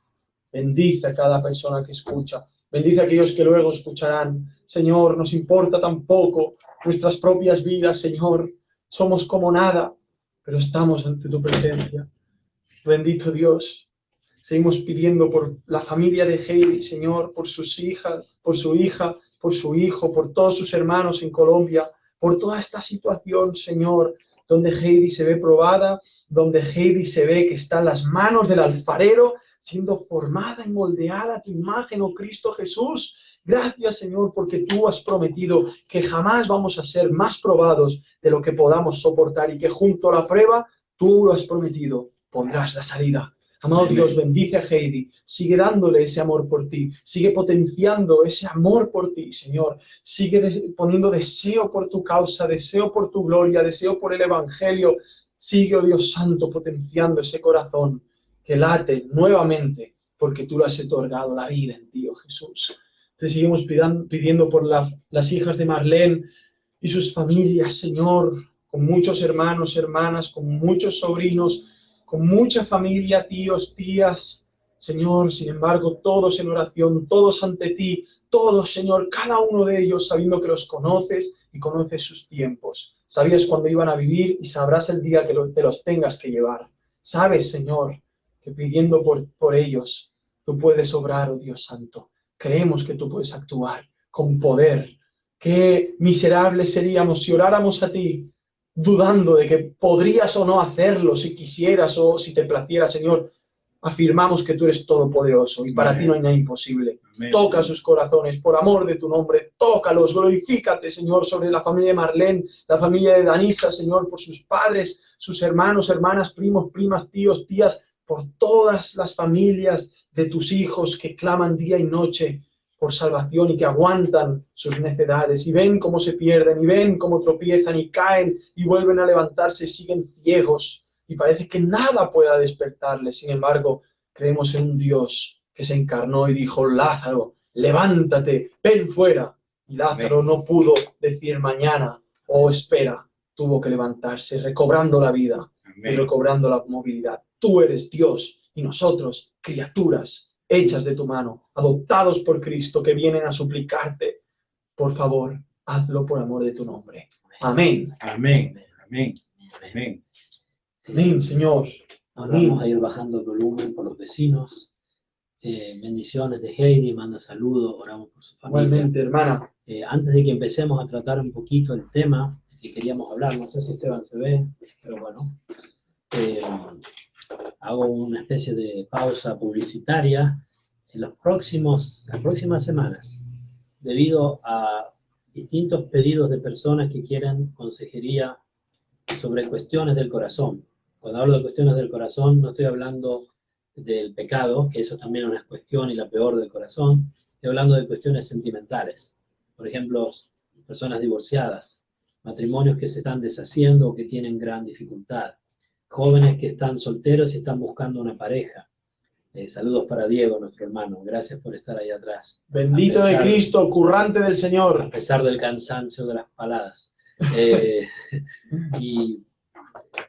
Bendice a cada persona que escucha, bendice a aquellos que luego escucharán. Señor, nos importa tan poco nuestras propias vidas, Señor, somos como nada, pero estamos ante tu presencia. Bendito Dios. Seguimos pidiendo por la familia de Heidi, Señor, por sus hijas, por su hija, por su hijo, por todos sus hermanos en Colombia, por toda esta situación, Señor, donde Heidi se ve probada, donde Heidi se ve que está en las manos del alfarero, siendo formada y moldeada a tu imagen, oh Cristo Jesús. Gracias, Señor, porque tú has prometido que jamás vamos a ser más probados de lo que podamos soportar y que junto a la prueba, tú lo has prometido, pondrás la salida. Amado Dios, bendice a Heidi, sigue dándole ese amor por ti, sigue potenciando ese amor por ti, Señor, sigue poniendo deseo por tu causa, deseo por tu gloria, deseo por el Evangelio, sigue, oh Dios Santo, potenciando ese corazón que late nuevamente, porque tú le has otorgado la vida en ti, oh Jesús. Te seguimos pidiendo por las hijas de Marlene y sus familias, Señor, con muchos hermanos, hermanas, con muchos sobrinos, con mucha familia, tíos, tías, Señor, sin embargo, todos en oración, todos ante ti, todos, Señor, cada uno de ellos sabiendo que los conoces y conoces sus tiempos. Sabías cuándo iban a vivir y sabrás el día que te los tengas que llevar. Sabes, Señor, que pidiendo por ellos, tú puedes obrar, oh Dios Santo. Creemos que tú puedes actuar con poder. Qué miserables seríamos si oráramos a ti, dudando de que podrías o no hacerlo, si quisieras o si te placiera, Señor. Afirmamos que tú eres todopoderoso y para ti no hay nada imposible. Amén. Toca sus corazones, por amor de tu nombre, tócalos, glorifícate, Señor, sobre la familia de Marlene, la familia de Danisa, Señor, por sus padres, sus hermanos, hermanas, primos, primas, tíos, tías, por todas las familias de tus hijos que claman día y noche por salvación y que aguantan sus necedades y ven cómo se pierden y ven cómo tropiezan y caen y vuelven a levantarse y siguen ciegos y parece que nada pueda despertarles. Sin embargo, creemos en un Dios que se encarnó y dijo: Lázaro, levántate, ven fuera. Y Lázaro no pudo decir mañana o espera, tuvo que levantarse recobrando la vida y recobrando la movilidad. Tú eres Dios y nosotros, criaturas hechas de tu mano, adoptados por Cristo, que vienen a suplicarte. Por favor, hazlo por amor de tu nombre. Amén. Amén. Amén. Amén. Amén, Señor. Amén. Vamos a ir bajando el volumen por los vecinos. Bendiciones de Heidi, manda saludos, oramos por su familia. Igualmente, hermana. Antes de que empecemos a tratar un poquito el tema que queríamos hablar, no sé si Esteban se ve, pero bueno, hago una especie de pausa publicitaria en las próximas semanas, debido a distintos pedidos de personas que quieren consejería sobre cuestiones del corazón. Cuando hablo de cuestiones del corazón, no estoy hablando del pecado, que eso también es una cuestión y la peor del corazón. Estoy hablando de cuestiones sentimentales. Por ejemplo, personas divorciadas, matrimonios que se están deshaciendo o que tienen gran dificultad, jóvenes que están solteros y están buscando una pareja. Saludos para Diego, nuestro hermano. Gracias por estar ahí atrás. Bendito de Cristo, currante del Señor. A pesar del cansancio de las paladas. Y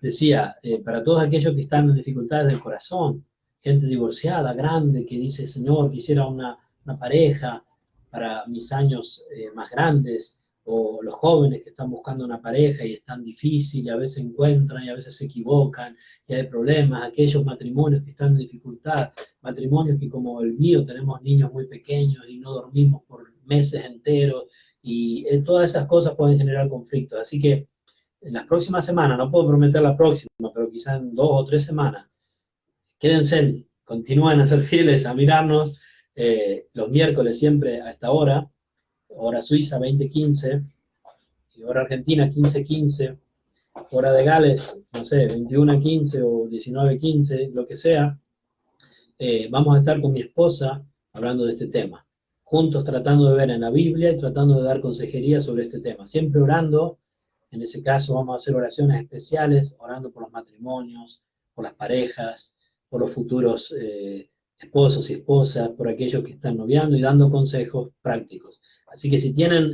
decía, para todos aquellos que están en dificultades del corazón, gente divorciada, grande, que dice: Señor, quisiera una pareja para mis años más grandes, o los jóvenes que están buscando una pareja y es tan difícil, y a veces encuentran y a veces se equivocan, y hay problemas, aquellos matrimonios que están en dificultad, matrimonios que como el mío tenemos niños muy pequeños y no dormimos por meses enteros, y todas esas cosas pueden generar conflictos. Así que en las próximas semanas, no puedo prometer la próxima, pero quizás en 2 o 3 semanas, quédense, continúen a ser fieles, a mirarnos los miércoles siempre a esta hora suiza 20:15, y hora argentina 15:15, hora de Gales, no sé, 21:15 o 19:15, lo que sea. Vamos a estar con mi esposa hablando de este tema, juntos tratando de ver en la Biblia y tratando de dar consejería sobre este tema, siempre orando. En ese caso vamos a hacer oraciones especiales, orando por los matrimonios, por las parejas, por los futuros esposos y esposas, por aquellos que están noviando y dando consejos prácticos. Así que si tienen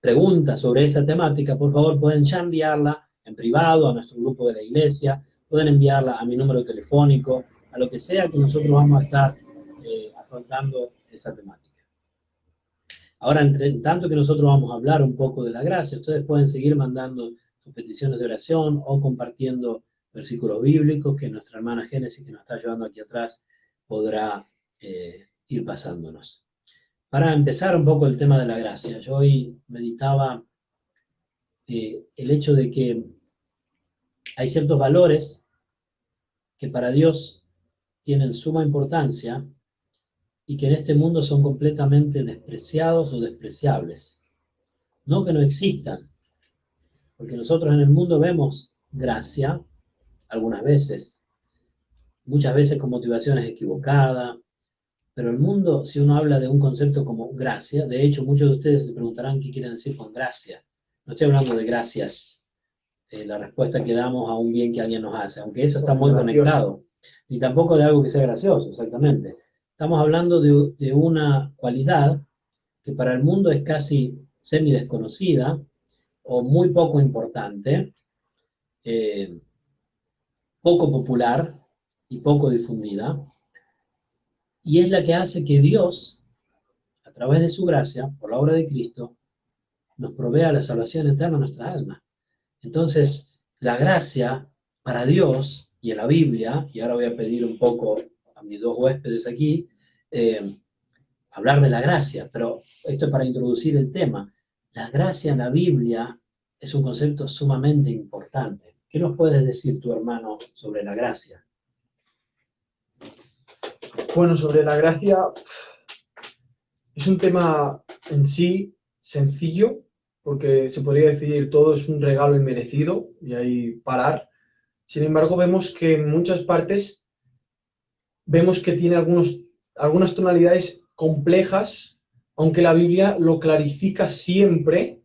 preguntas sobre esa temática, por favor pueden ya enviarla en privado a nuestro grupo de la iglesia, pueden enviarla a mi número telefónico, a lo que sea que nosotros vamos a estar afrontando esa temática. Ahora, entre tanto que nosotros vamos a hablar un poco de la gracia, ustedes pueden seguir mandando sus peticiones de oración o compartiendo versículos bíblicos que nuestra hermana Génesis, que nos está ayudando aquí atrás, podrá ir pasándonos. Para empezar un poco el tema de la gracia, yo hoy meditaba el hecho de que hay ciertos valores que para Dios tienen suma importancia y que en este mundo son completamente despreciados o despreciables. No que no existan, porque nosotros en el mundo vemos gracia, algunas veces, muchas veces con motivaciones equivocadas, pero el mundo, si uno habla de un concepto como gracia, de hecho muchos de ustedes se preguntarán qué quieren decir con gracia. No estoy hablando de gracias, la respuesta que damos a un bien que alguien nos hace, aunque eso está muy conectado, ni tampoco de algo que sea gracioso, exactamente. Estamos hablando de una cualidad que para el mundo es casi semi-desconocida o muy poco importante, poco popular y poco difundida, y es la que hace que Dios, a través de su gracia, por la obra de Cristo, nos provea la salvación eterna a nuestra alma. Entonces, la gracia para Dios y en la Biblia, y ahora voy a pedir un poco a mis dos huéspedes aquí, hablar de la gracia, pero esto es para introducir el tema. La gracia en la Biblia es un concepto sumamente importante. ¿Qué nos puedes decir tu hermano sobre la gracia? Bueno, sobre la gracia es un tema en sí sencillo, porque se podría decir todo es un regalo inmerecido y ahí parar. Sin embargo, vemos que en muchas partes vemos que tiene algunas tonalidades complejas, aunque la Biblia lo clarifica siempre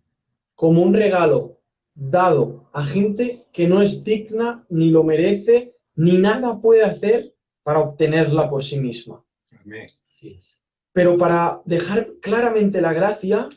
como un regalo dado a gente que no es digna, ni lo merece, ni nada puede hacer para obtenerla por sí misma. Amén. Así es. Pero para dejar claramente la gracia,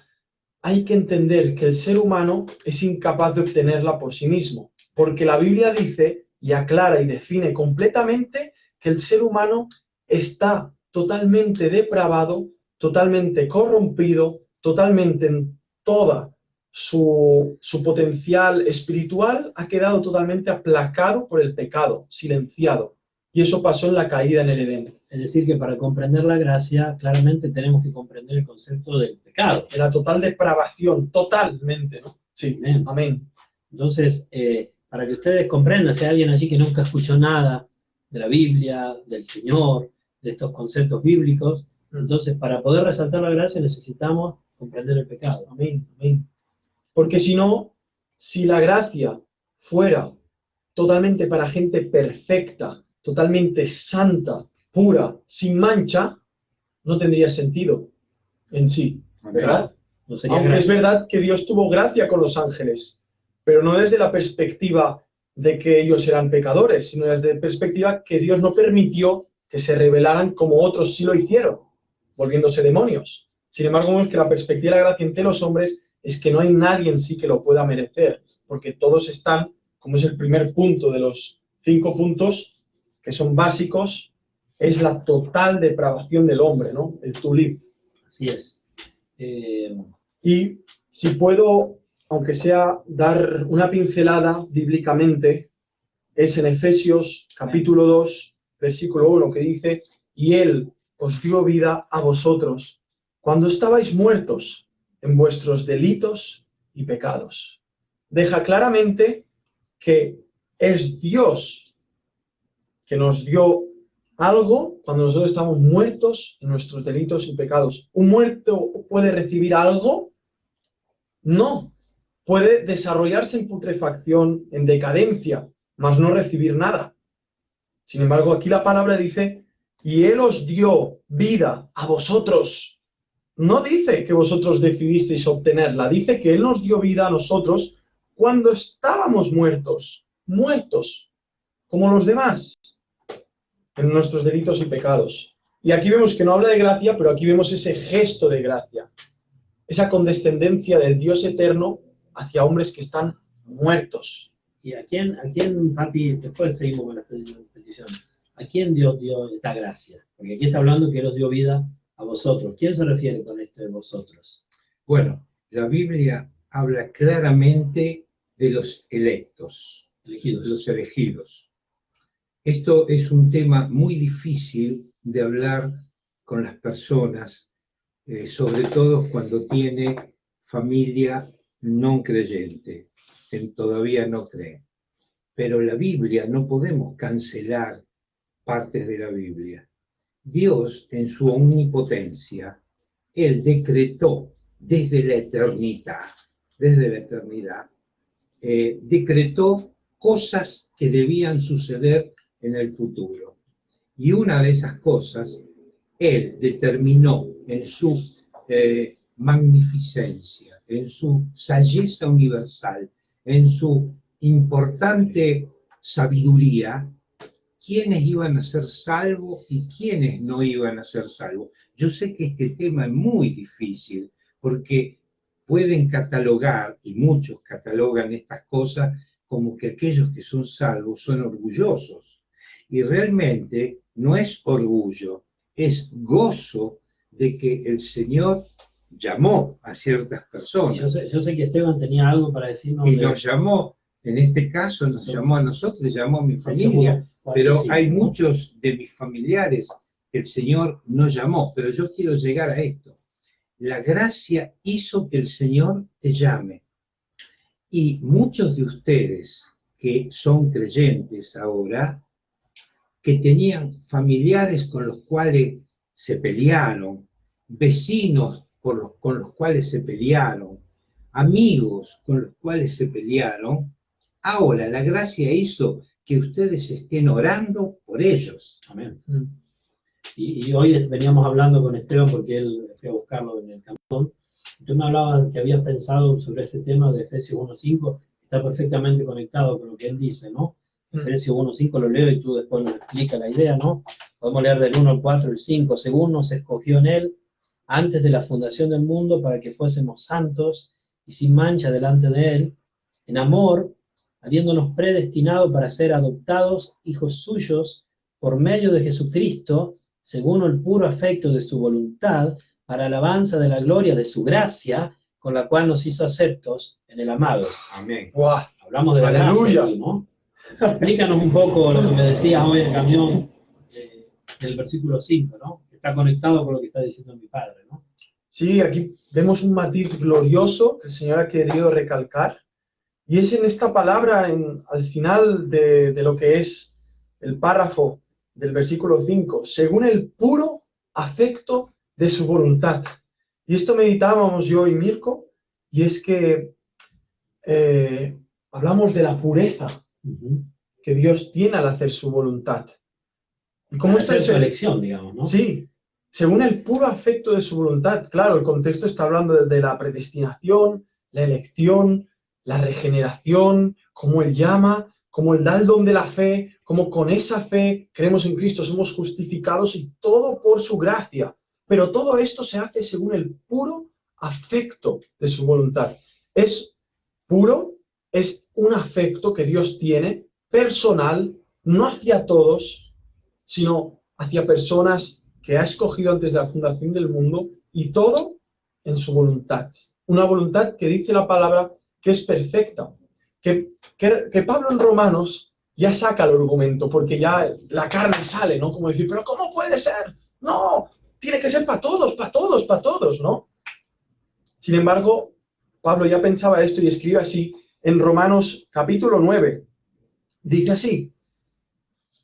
hay que entender que el ser humano es incapaz de obtenerla por sí mismo, porque la Biblia dice y aclara y define completamente que el ser humano está totalmente depravado, totalmente corrompido, totalmente en toda su potencial espiritual ha quedado totalmente aplacado por el pecado, silenciado. Y eso pasó en la caída en el Edén. Es decir, que para comprender la gracia, claramente tenemos que comprender el concepto del pecado. De la total depravación, totalmente, ¿no? Sí, Amén. amén. Entonces, para que ustedes comprendan, si hay alguien allí que nunca escuchó nada de la Biblia, del Señor, de estos conceptos bíblicos, entonces para poder resaltar la gracia necesitamos comprender el pecado. Amén, amén. Porque si no, si la gracia fuera totalmente para gente perfecta, totalmente santa, pura, sin mancha, no tendría sentido en sí, ¿verdad? No sería Aunque es gracia. verdad que Dios tuvo gracia con los ángeles, pero no desde la perspectiva de que ellos eran pecadores, sino desde la perspectiva que Dios no permitió que se rebelaran como otros sí lo hicieron, volviéndose demonios. Sin embargo, vemos que la perspectiva de la gracia entre los hombres es que no hay nadie en sí que lo pueda merecer, porque todos están, como es el primer punto de los 5 puntos, que son básicos, es la total depravación del hombre, ¿no? El tulip. Así es. Y si puedo, aunque sea dar una pincelada bíblicamente, es en Efesios capítulo 2, versículo 1, que dice, y Él os dio vida a vosotros cuando estabais muertos en vuestros delitos y pecados. Deja claramente que es Dios que nos dio algo cuando nosotros estamos muertos en nuestros delitos y pecados. ¿Un muerto puede recibir algo? No. Puede desarrollarse en putrefacción, en decadencia, mas no recibir nada. Sin embargo, aquí la palabra dice y Él os dio vida a vosotros. No dice que vosotros decidisteis obtenerla, dice que Él nos dio vida a nosotros cuando estábamos muertos, como los demás, en nuestros delitos y pecados. Y aquí vemos que no habla de gracia, pero aquí vemos ese gesto de gracia, esa condescendencia del Dios eterno hacia hombres que están muertos. ¿Y a quién, papi, después seguimos con las peticiones? ¿A quién Dios dio esta gracia? Porque aquí está hablando que Él os dio vida a vosotros. ¿Quién se refiere con esto de vosotros? Bueno, la Biblia habla claramente de los electos, Elegidos. los elegidos. Esto es un tema muy difícil de hablar con las personas, sobre todo cuando tiene familia no creyente, que todavía no cree. Pero la Biblia, no podemos cancelar partes de la Biblia. Dios, en su omnipotencia, Él decretó desde la eternidad, decretó cosas que debían suceder en el futuro. Y una de esas cosas, Él determinó en su magnificencia, en su sabiduría universal, en su importante sabiduría, quiénes iban a ser salvos y quiénes no iban a ser salvos. Yo sé que este tema es muy difícil, porque pueden catalogar, y muchos catalogan estas cosas, como que aquellos que son salvos son orgullosos. Y realmente no es orgullo, es gozo de que el Señor llamó a ciertas personas. Yo sé que Esteban tenía algo para decirnos. Y nos llamó, en este caso nos llamó a nosotros, llamó a mi familia, pero hay muchos de mis familiares que el Señor no llamó. Pero yo quiero llegar a esto. La gracia hizo que el Señor te llame. Y muchos de ustedes que son creyentes ahora, que tenían familiares con los cuales se pelearon, vecinos con los cuales se pelearon, amigos con los cuales se pelearon, ahora la gracia hizo que ustedes estén orando por ellos. Amén. Y hoy veníamos hablando con Esteban porque él fue a buscarlo en el cantón. Tú me hablabas que habías pensado sobre este tema de Efesios 1.5, está perfectamente conectado con lo que él dice, ¿no? Efesios 1.5 lo leo y tú después nos explicas la idea, ¿no? Podemos leer del 1 al 4, el 5. Según nos escogió en él, antes de la fundación del mundo, para que fuésemos santos y sin mancha delante de él, en amor, habiéndonos predestinado para ser adoptados hijos suyos por medio de Jesucristo, según el puro afecto de su voluntad, para alabanza de la gloria de su gracia, con la cual nos hizo aceptos en el amado. Amén. ¡Wow! Hablamos de la gracia aquí, ¿no? Explícanos un poco lo que me decías hoy en el camión del versículo 5, ¿no? Que está conectado con lo que está diciendo mi padre, ¿no? Sí, aquí vemos un matiz glorioso que el Señor ha querido recalcar, y es en esta palabra, al final de lo que es el párrafo del versículo 5, según el puro afecto de su voluntad. Y esto meditábamos yo y Mirko, y es que hablamos de la pureza que Dios tiene al hacer su voluntad. ¿Y cómo está su elección, digamos, ¿no? Sí, según el puro afecto de su voluntad. Claro, el contexto está hablando de la predestinación, la elección, la regeneración, cómo Él llama, cómo Él da el don de la fe, cómo con esa fe creemos en Cristo, somos justificados y todo por su gracia. Pero todo esto se hace según el puro afecto de su voluntad. Es puro, es un afecto que Dios tiene, personal, no hacia todos, sino hacia personas que ha escogido antes de la fundación del mundo, y todo en su voluntad. Una voluntad que dice la palabra que es perfecta. Que Pablo en Romanos ya saca el argumento, porque ya la carne sale, ¿no? Como decir, pero ¿cómo puede ser? No, tiene que ser para todos, para todos, para todos, ¿no? Sin embargo, Pablo ya pensaba esto y escribe así en Romanos capítulo 9. Dice así,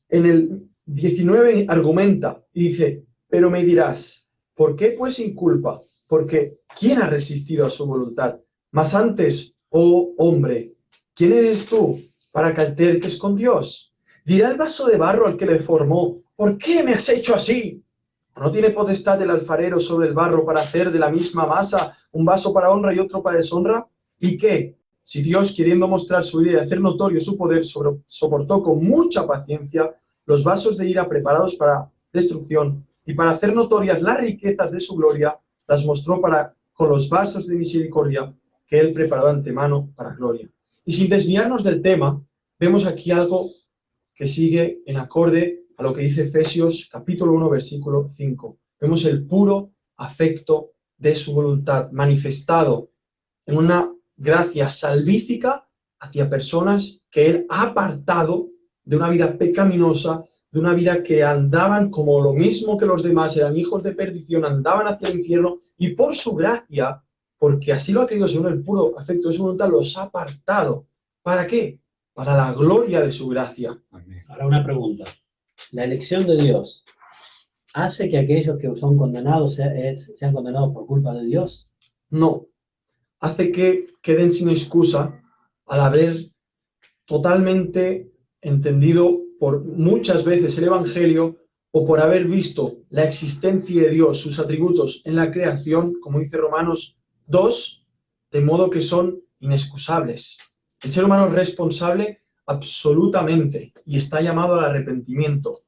en el 19 argumenta y dice, pero me dirás, ¿por qué pues sin culpa? Porque ¿quién ha resistido a su voluntad? Mas antes, oh hombre, ¿quién eres tú para que alterques con Dios? Dirá el vaso de barro al que le formó, ¿por qué me has hecho así? ¿No tiene potestad el alfarero sobre el barro para hacer de la misma masa un vaso para honra y otro para deshonra? ¿Y qué? Si Dios, queriendo mostrar su ira y hacer notorio su poder, soportó con mucha paciencia los vasos de ira preparados para destrucción, y para hacer notorias las riquezas de su gloria, las mostró con los vasos de misericordia que él preparó de antemano para gloria. Y sin desviarnos del tema, vemos aquí algo que sigue en acorde a lo que dice Efesios capítulo 1, versículo 5. Vemos el puro afecto de su voluntad manifestado en una gracia salvífica hacia personas que él ha apartado de una vida pecaminosa, de una vida que andaban como lo mismo que los demás, eran hijos de perdición, andaban hacia el infierno, y por su gracia, porque así lo ha querido según el puro afecto de su voluntad, los ha apartado. ¿Para qué? Para la gloria de su gracia. Ahora una pregunta. ¿La elección de Dios hace que aquellos que son condenados sean condenados por culpa de Dios? No. Hace que queden sin excusa al haber totalmente entendido por muchas veces el Evangelio, o por haber visto la existencia de Dios, sus atributos en la creación, como dice Romanos 2, de modo que son inexcusables. El ser humano es responsable absolutamente y está llamado al arrepentimiento.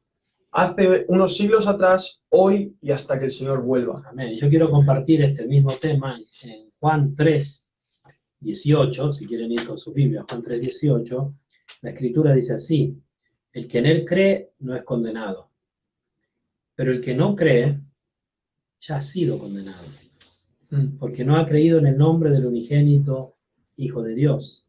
Hace unos siglos atrás, hoy y hasta que el Señor vuelva. Amén. Yo quiero compartir este mismo tema en Juan 3, 18, si quieren ir con su Biblia, Juan 3, 18, la Escritura dice así: el que en él cree no es condenado, pero el que no cree ya ha sido condenado, porque no ha creído en el nombre del unigénito Hijo de Dios.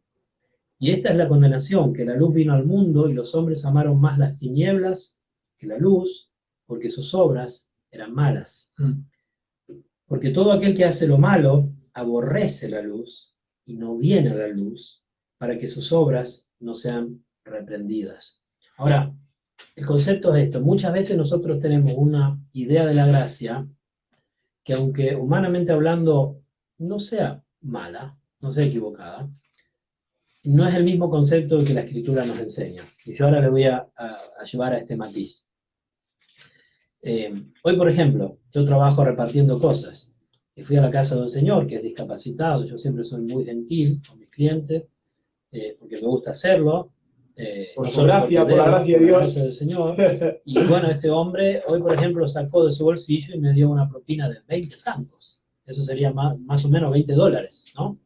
Y esta es la condenación, que la luz vino al mundo y los hombres amaron más las tinieblas que la luz, porque sus obras eran malas. Porque todo aquel que hace lo malo aborrece la luz y no viene a la luz, para que sus obras no sean reprendidas. Ahora, el concepto es esto: muchas veces nosotros tenemos una idea de la gracia que, aunque humanamente hablando no sea mala, no sea equivocada, no es el mismo concepto que la Escritura nos enseña. Y yo ahora le voy a llevar a este matiz. Hoy, por ejemplo, yo trabajo repartiendo cosas. Y fui a la casa de un señor que es discapacitado. Yo siempre soy muy gentil con mis clientes, porque me gusta hacerlo. Por su gracia, por la gracia de Dios. Del Señor. Y bueno, este hombre hoy, por ejemplo, sacó de su bolsillo y me dio una propina de 20 francos. Eso sería más o menos $20, ¿no?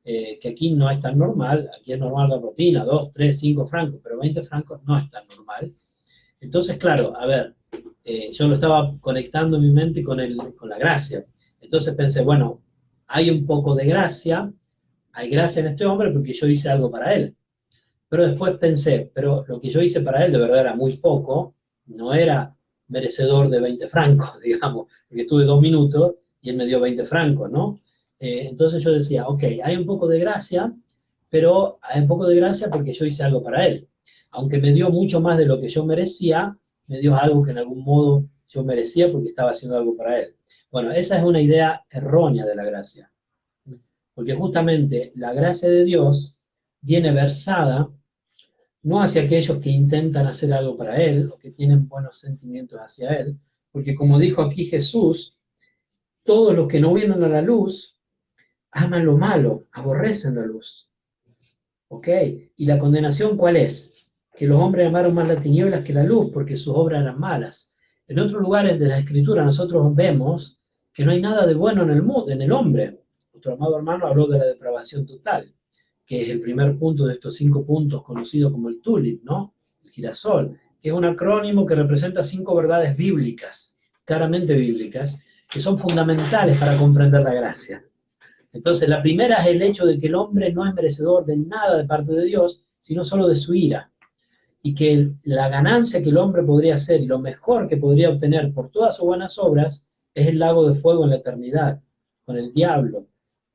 Que aquí no es tan normal. Aquí es normal la propina, 2, 3, 5 francos, pero 20 francos no es tan normal. Entonces, claro, a ver, yo lo estaba conectando en mi mente con la gracia. Entonces pensé, bueno, hay un poco de gracia, hay gracia en este hombre porque yo hice algo para él. Pero después pensé, pero lo que yo hice para él de verdad era muy poco, no era merecedor de 20 francos, digamos, porque estuve 2 minutos y él me dio 20 francos, ¿no? Entonces yo decía, ok, hay un poco de gracia, pero hay un poco de gracia porque yo hice algo para él. Aunque me dio mucho más de lo que yo merecía, me dio algo que en algún modo yo merecía porque estaba haciendo algo para él. Bueno, esa es una idea errónea de la gracia. Porque justamente la gracia de Dios viene versada no hacia aquellos que intentan hacer algo para Él o que tienen buenos sentimientos hacia Él, porque como dijo aquí Jesús, todos los que no vienen a la luz aman lo malo, aborrecen la luz. ¿Ok? ¿Y la condenación cuál es? Que los hombres amaron más las tinieblas que la luz, porque sus obras eran malas. En otros lugares de la Escritura nosotros vemos que no hay nada de bueno en el hombre. Nuestro amado hermano habló de la depravación total, que es el primer punto de estos 5 puntos, conocido como el tulip, ¿no? El girasol, que es un acrónimo que representa 5 verdades bíblicas, claramente bíblicas, que son fundamentales para comprender la gracia. Entonces, la primera es el hecho de que el hombre no es merecedor de nada de parte de Dios, sino solo de su ira. Y que la ganancia que el hombre podría hacer y lo mejor que podría obtener por todas sus buenas obras es el lago de fuego en la eternidad, con el diablo,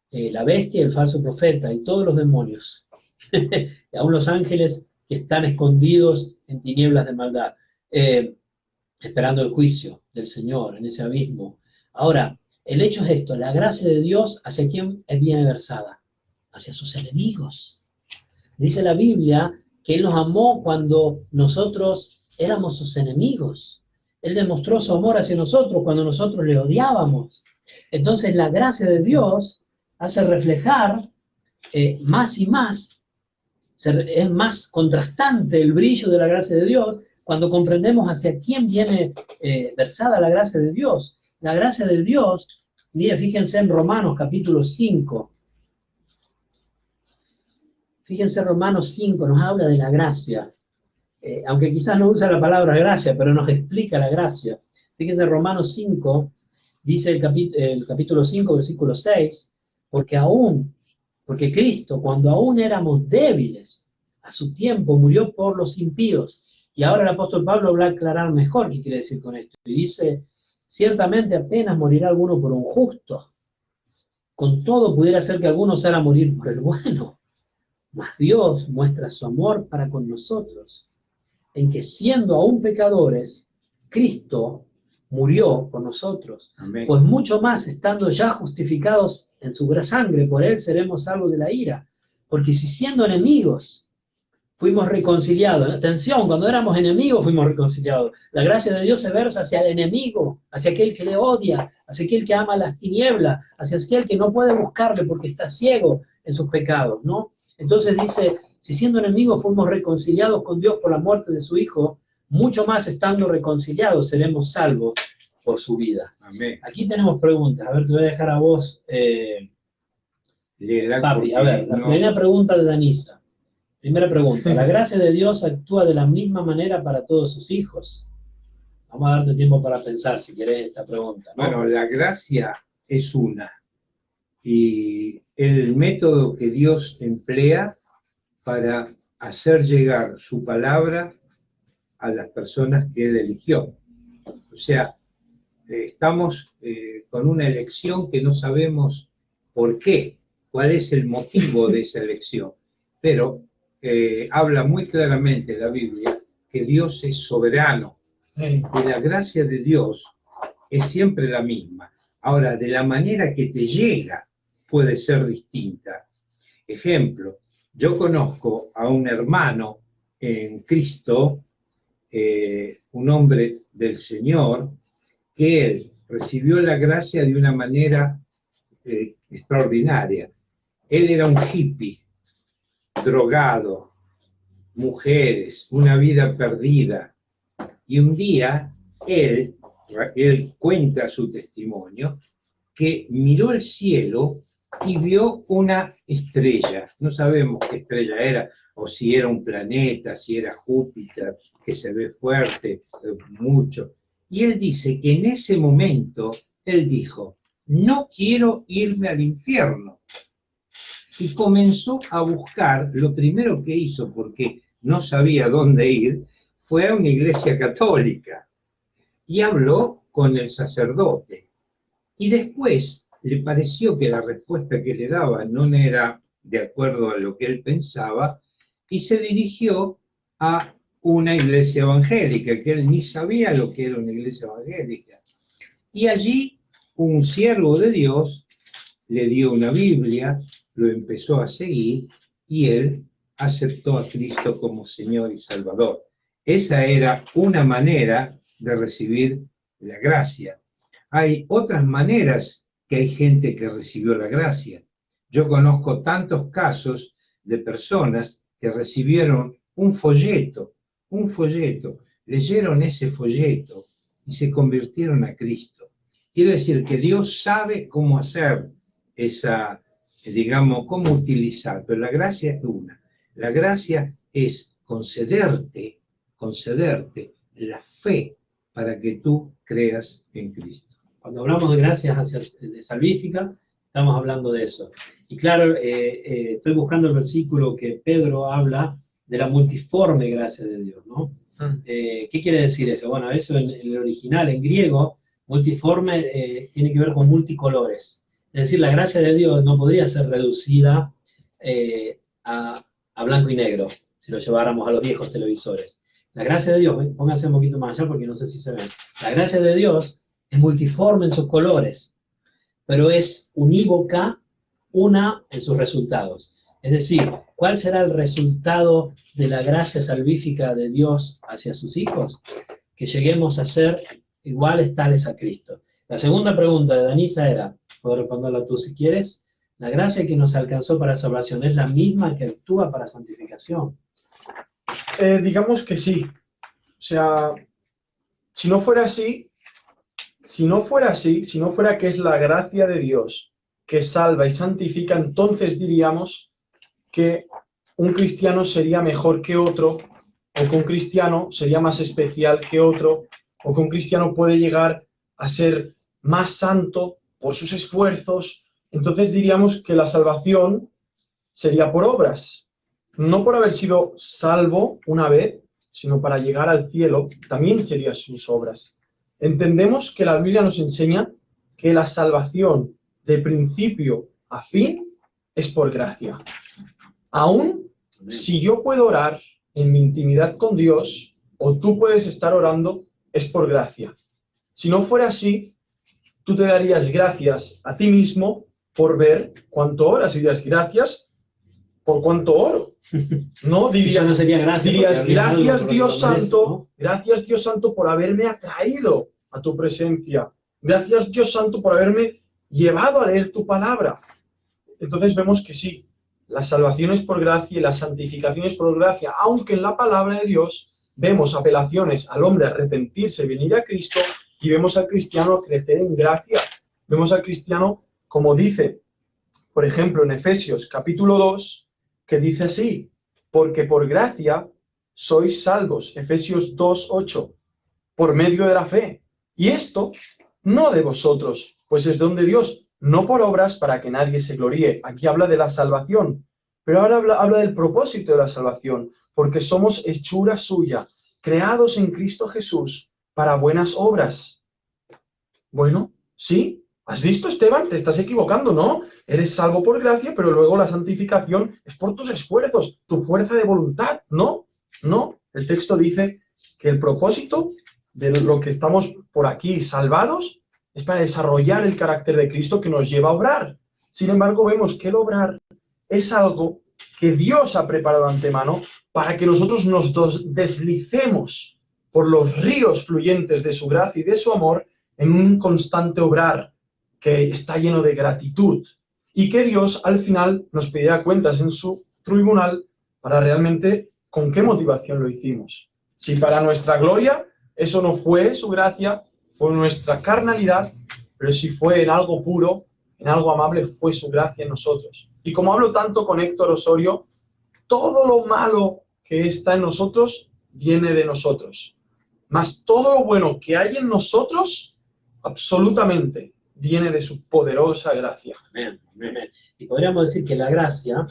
la bestia y el falso profeta y todos los demonios. Y aún los ángeles que están escondidos en tinieblas de maldad, esperando el juicio del Señor en ese abismo. Ahora, el hecho es esto: la gracia de Dios, ¿hacia quién viene versada? Hacia sus enemigos. Dice la Biblia que Él nos amó cuando nosotros éramos sus enemigos. Él demostró su amor hacia nosotros cuando nosotros le odiábamos. Entonces la gracia de Dios hace reflejar más y más, es más contrastante el brillo de la gracia de Dios cuando comprendemos hacia quién viene versada la gracia de Dios. La gracia de Dios, fíjense en Romanos capítulo 5. Fíjense, Romanos 5 nos habla de la gracia. Aunque quizás no usa la palabra gracia, pero nos explica la gracia. Fíjense, Romanos 5, dice el capítulo 5, versículo 6, porque Cristo, cuando aún éramos débiles, a su tiempo murió por los impíos. Y ahora el apóstol Pablo va a aclarar mejor qué quiere decir con esto. Y dice, ciertamente apenas morirá alguno por un justo. Con todo pudiera ser que alguno osara morir por el bueno. Mas Dios muestra su amor para con nosotros, en que siendo aún pecadores, Cristo murió por nosotros. Amén. Pues mucho más, estando ya justificados en su sangre, por él seremos salvos de la ira. Porque si siendo enemigos fuimos reconciliados, atención, cuando éramos enemigos fuimos reconciliados. La gracia de Dios se versa hacia el enemigo, hacia aquel que le odia, hacia aquel que ama las tinieblas, hacia aquel que no puede buscarle porque está ciego en sus pecados, ¿no? Entonces dice, si siendo enemigos fuimos reconciliados con Dios por la muerte de su Hijo, mucho más estando reconciliados seremos salvos por su vida. Amén. Aquí tenemos preguntas. A ver, te voy a dejar a vos, papi. A ver, la primera pregunta de Danisa. Primera pregunta. ¿La gracia de Dios actúa de la misma manera para todos sus hijos? Vamos a darte tiempo para pensar, si querés, esta pregunta, ¿no? Bueno, la gracia es una. Y el método que Dios emplea para hacer llegar su palabra a las personas que Él eligió. O sea, estamos con una elección que no sabemos por qué, cuál es el motivo de esa elección. Pero habla muy claramente la Biblia que Dios es soberano y la gracia de Dios es siempre la misma. Ahora, de la manera que te llega puede ser distinta. Ejemplo, yo conozco a un hermano en Cristo, un hombre del Señor, que él recibió la gracia de una manera extraordinaria. Él era un hippie, drogado, mujeres, una vida perdida. Y un día él cuenta su testimonio, que miró el cielo y vio una estrella. No sabemos qué estrella era, o si era un planeta, si era Júpiter, que se ve fuerte, mucho. Y él dice que en ese momento, él dijo, no quiero irme al infierno. Y comenzó a buscar, lo primero que hizo, porque no sabía dónde ir, fue a una iglesia católica. Y habló con el sacerdote. Y después le pareció que la respuesta que le daba no era de acuerdo a lo que él pensaba, y se dirigió a una iglesia evangélica, que él ni sabía lo que era una iglesia evangélica. Y allí un siervo de Dios le dio una Biblia, lo empezó a seguir, y él aceptó a Cristo como Señor y Salvador. Esa era una manera de recibir la gracia. Hay otras maneras que hay gente que recibió la gracia. Yo conozco tantos casos de personas que recibieron un folleto, leyeron ese folleto y se convirtieron a Cristo. Quiere decir que Dios sabe cómo hacer esa, digamos, cómo utilizar, pero la gracia es una. La gracia es concederte la fe para que tú creas en Cristo. Cuando hablamos de gracias salvífica, estamos hablando de eso. Y claro, estoy buscando el versículo que Pedro habla de la multiforme gracia de Dios, ¿no? ¿Qué quiere decir eso? Bueno, eso en el original, en griego, multiforme tiene que ver con multicolores. Es decir, la gracia de Dios no podría ser reducida a blanco y negro, si lo lleváramos a los viejos televisores. La gracia de Dios, pónganse un poquito más allá porque no sé si se ven. La gracia de Dios es multiforme en sus colores, pero es unívoca, una en sus resultados. Es decir, ¿cuál será el resultado de la gracia salvífica de Dios hacia sus hijos? Que lleguemos a ser iguales tales a Cristo. La segunda pregunta de Danisa era, puedo responderla tú si quieres, la gracia que nos alcanzó para salvación es la misma que actúa para santificación. Digamos que sí. O sea, si no fuera que es la gracia de Dios que salva y santifica, entonces diríamos que un cristiano sería mejor que otro, o que un cristiano sería más especial que otro, o que un cristiano puede llegar a ser más santo por sus esfuerzos. Entonces diríamos que la salvación sería por obras, no por haber sido salvo una vez, sino para llegar al cielo, también serían sus obras. Entendemos que la Biblia nos enseña que la salvación de principio a fin es por gracia. Aún si yo puedo orar en mi intimidad con Dios, o tú puedes estar orando, es por gracia. Si no fuera así, tú te darías gracias a ti mismo por ver cuánto oras y dirías gracias por cuánto oro. No dirías, no sería gracia, dirías gracias Dios Santo, ¿no? Gracias Dios Santo por haberme atraído a tu presencia. Gracias Dios Santo por haberme llevado a leer tu palabra. Entonces vemos que sí, la salvación es por gracia y la santificación es por gracia, aunque en la palabra de Dios vemos apelaciones al hombre a arrepentirse, venir a Cristo, y vemos al cristiano crecer en gracia. Vemos al cristiano, como dice, por ejemplo, en Efesios capítulo 2, que dice así, porque por gracia sois salvos, Efesios 2:8, por medio de la fe. Y esto no de vosotros, pues es don de Dios, no por obras para que nadie se gloríe. Aquí habla de la salvación, pero ahora habla del propósito de la salvación, porque somos hechura suya, creados en Cristo Jesús para buenas obras. Bueno, ¿sí? ¿Has visto, Esteban? Te estás equivocando, ¿no? Eres salvo por gracia, pero luego la santificación es por tus esfuerzos, tu fuerza de voluntad, ¿no? No, el texto dice que el propósito de lo que estamos por aquí salvados es para desarrollar el carácter de Cristo que nos lleva a obrar. Sin embargo, vemos que el obrar es algo que Dios ha preparado de antemano para que nosotros nos deslicemos por los ríos fluyentes de su gracia y de su amor en un constante obrar que está lleno de gratitud, y que Dios al final nos pedirá cuentas en su tribunal para realmente con qué motivación lo hicimos. Si para nuestra gloria, eso no fue su gracia, fue nuestra carnalidad, pero si fue en algo puro, en algo amable, fue su gracia en nosotros. Y como hablo tanto con Héctor Osorio, todo lo malo que está en nosotros viene de nosotros. Mas todo lo bueno que hay en nosotros, absolutamente, viene de su poderosa gracia. Amén, amén. Y podríamos decir que la gracia,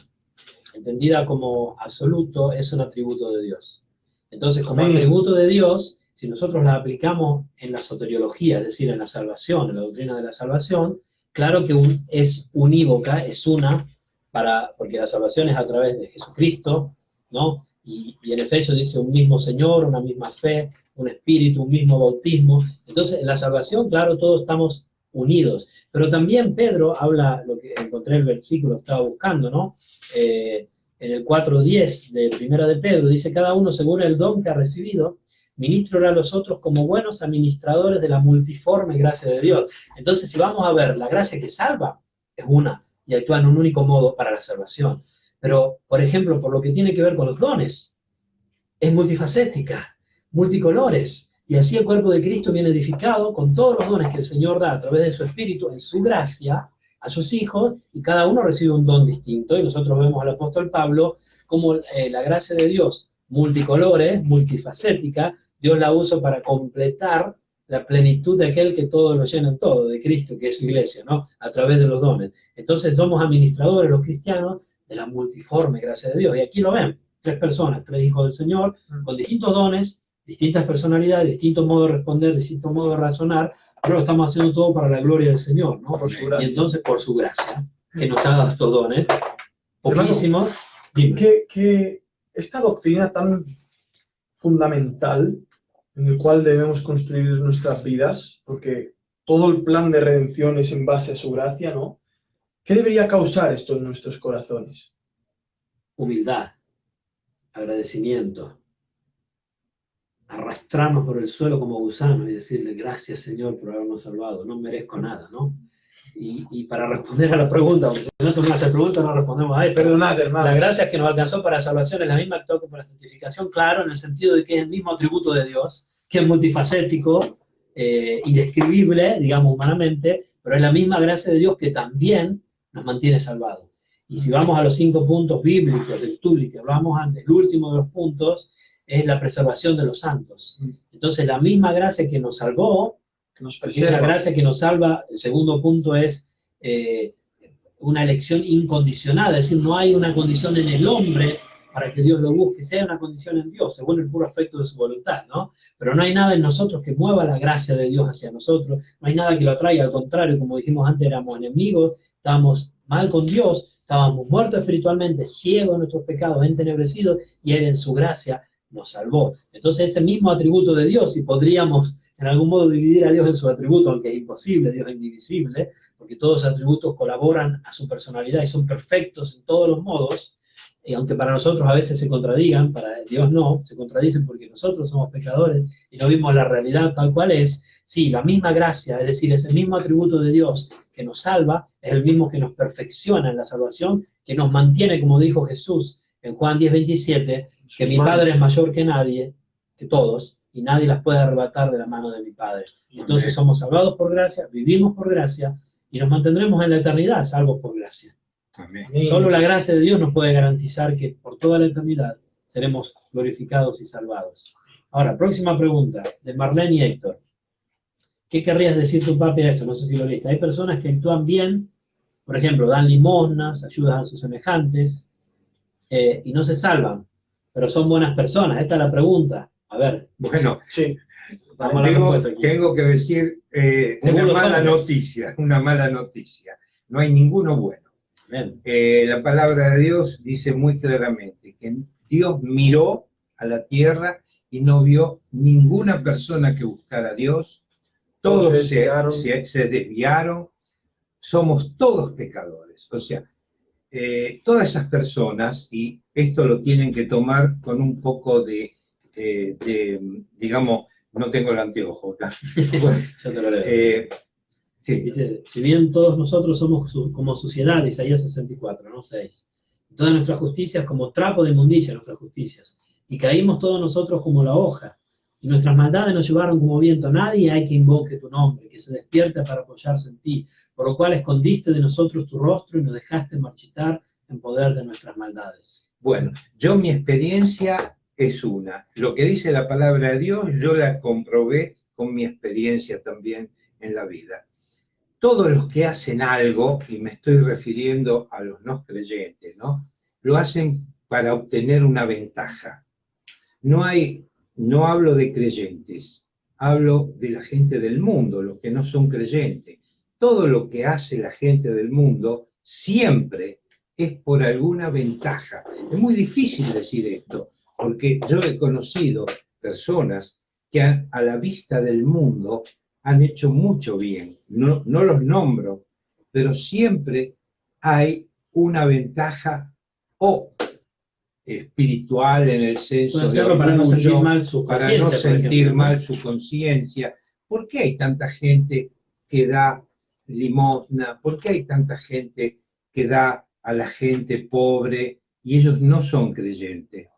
entendida como absoluto, es un atributo de Dios. Entonces, como atributo de Dios, si nosotros la aplicamos en la soteriología, es decir, en la salvación, en la doctrina de la salvación, claro que es unívoca, es una, porque la salvación es a través de Jesucristo, ¿no? Y en Efesios dice un mismo Señor, una misma fe, un espíritu, un mismo bautismo. Entonces, en la salvación, claro, todos estamos unidos. Pero también Pedro habla, lo que encontré el versículo que estaba buscando, ¿no? En el 4:10 de Primera de Pedro, dice, cada uno según el don que ha recibido, ministrará a los otros como buenos administradores de la multiforme gracia de Dios. Entonces, si vamos a ver, la gracia que salva es una, y actúa en un único modo para la salvación. Pero, por ejemplo, por lo que tiene que ver con los dones, es multifacética, multicolores, y así el cuerpo de Cristo viene edificado con todos los dones que el Señor da a través de su Espíritu, en su gracia, a sus hijos, y cada uno recibe un don distinto, y nosotros vemos al apóstol Pablo como la gracia de Dios, multicolores, multifacética, Dios la usa para completar la plenitud de aquel que todo lo llena en todo, de Cristo, que es su iglesia, ¿no? A través de los dones. Entonces somos administradores, los cristianos, de la multiforme gracia de Dios, y aquí lo ven, 3 personas, 3 hijos del Señor, con distintos dones, distintas personalidades, distintos modos de responder, distintos modos de razonar, pero lo estamos haciendo todo para la gloria del Señor, ¿no? Por su gracia. Y entonces, por su gracia, que nos ha dado estos dones, poquísimos. Que esta doctrina tan fundamental, en el cual debemos construir nuestras vidas, porque todo el plan de redención es en base a su gracia, ¿no? ¿Qué debería causar esto en nuestros corazones? humildad, agradecimiento, arrastrarnos por el suelo como gusanos y decirle gracias Señor por habernos salvado, no merezco nada, ¿no? Y para responder a la pregunta, porque si no tú me haces preguntas no respondemos a esto. Perdonad, hermano. La gracia que nos alcanzó para salvación es la misma que toca para santificación, claro, en el sentido de que es el mismo atributo de Dios, que es multifacético, indescribible, digamos humanamente, pero es la misma gracia de Dios que también nos mantiene salvados. Y si vamos a los 5 puntos bíblicos del Tuli que hablamos antes, el último de los puntos es la preservación de los santos. Entonces la misma gracia que nos salvó, Nos es preserva. la gracia que nos salva. El segundo punto es una elección incondicionada, es decir, no hay una condición en el hombre para que Dios lo busque, sea una condición en Dios, según el puro afecto de su voluntad, ¿no? Pero no hay nada en nosotros que mueva la gracia de Dios hacia nosotros, no hay nada que lo atraiga, al contrario, como dijimos antes, éramos enemigos, estábamos mal con Dios, estábamos muertos espiritualmente, ciegos de nuestros pecados, entenebrecidos, y Él en su gracia nos salvó. Entonces ese mismo atributo de Dios, si podríamos en algún modo dividir a Dios en su atributo, aunque es imposible, Dios es indivisible, porque todos los atributos colaboran a su personalidad y son perfectos en todos los modos, y aunque para nosotros a veces se contradigan, para Dios no, se contradicen porque nosotros somos pecadores y no vimos la realidad tal cual es. Sí, la misma gracia, es decir, ese mismo atributo de Dios que nos salva, es el mismo que nos perfecciona en la salvación, que nos mantiene, como dijo Jesús en Juan 10:27, que mi Padre es mayor que nadie, que todos, y nadie las puede arrebatar de la mano de mi Padre. Entonces somos salvados por gracia, vivimos por gracia, y nos mantendremos en la eternidad salvos por gracia. Amén. Solo la gracia de Dios nos puede garantizar que por toda la eternidad seremos glorificados y salvados. Ahora, próxima pregunta, de Marlene y Héctor. ¿Qué querrías decir tu papi a esto? No sé si lo viste. Hay personas que actúan bien, por ejemplo, dan limosnas, ayudan a sus semejantes, y no se salvan, pero son buenas personas. Esta es la pregunta. A ver. Bueno, Sí. Vamos a la respuesta aquí. tengo que decir Según los hombres. una mala noticia. No hay ninguno bueno. Bien. La palabra de Dios dice muy claramente que Dios miró a la tierra y no vio ninguna persona que buscara a Dios. Todos se desviaron. Somos todos pecadores. O sea, todas esas personas, y esto lo tienen que tomar con un poco de digamos, no tengo el anteojo acá. Bueno, Yo te lo leo. Sí. Dice, si bien todos nosotros somos como suciedad, Isaías 64, ¿no? 6. Todas nuestras justicias como trapo de inmundicia, nuestras justicias. Y caímos todos nosotros como la hoja. Y nuestras maldades nos llevaron como viento. Nadie hay que invoque tu nombre, que se despierte para apoyarse en ti. Por lo cual escondiste de nosotros tu rostro y nos dejaste marchitar en poder de nuestras maldades. Bueno, mi experiencia es una. Lo que dice la palabra de Dios, yo la comprobé con mi experiencia también en la vida. Todos los que hacen algo, y me estoy refiriendo a los no creyentes, ¿no? Lo hacen para obtener una ventaja. No hablo de creyentes, hablo de la gente del mundo, los que no son creyentes. Todo lo que hace la gente del mundo siempre es por alguna ventaja. Es muy difícil decir esto, porque yo he conocido personas que a la vista del mundo han hecho mucho bien. No los nombro, pero siempre hay una ventaja o espiritual en el senso de orgullo, para no sentir mal su para conciencia, no por sentir ejemplo, ¿no? mal su conciencia. ¿Por qué hay tanta gente que da limosna? ¿Por qué hay tanta gente que da a la gente pobre y ellos no son creyentes?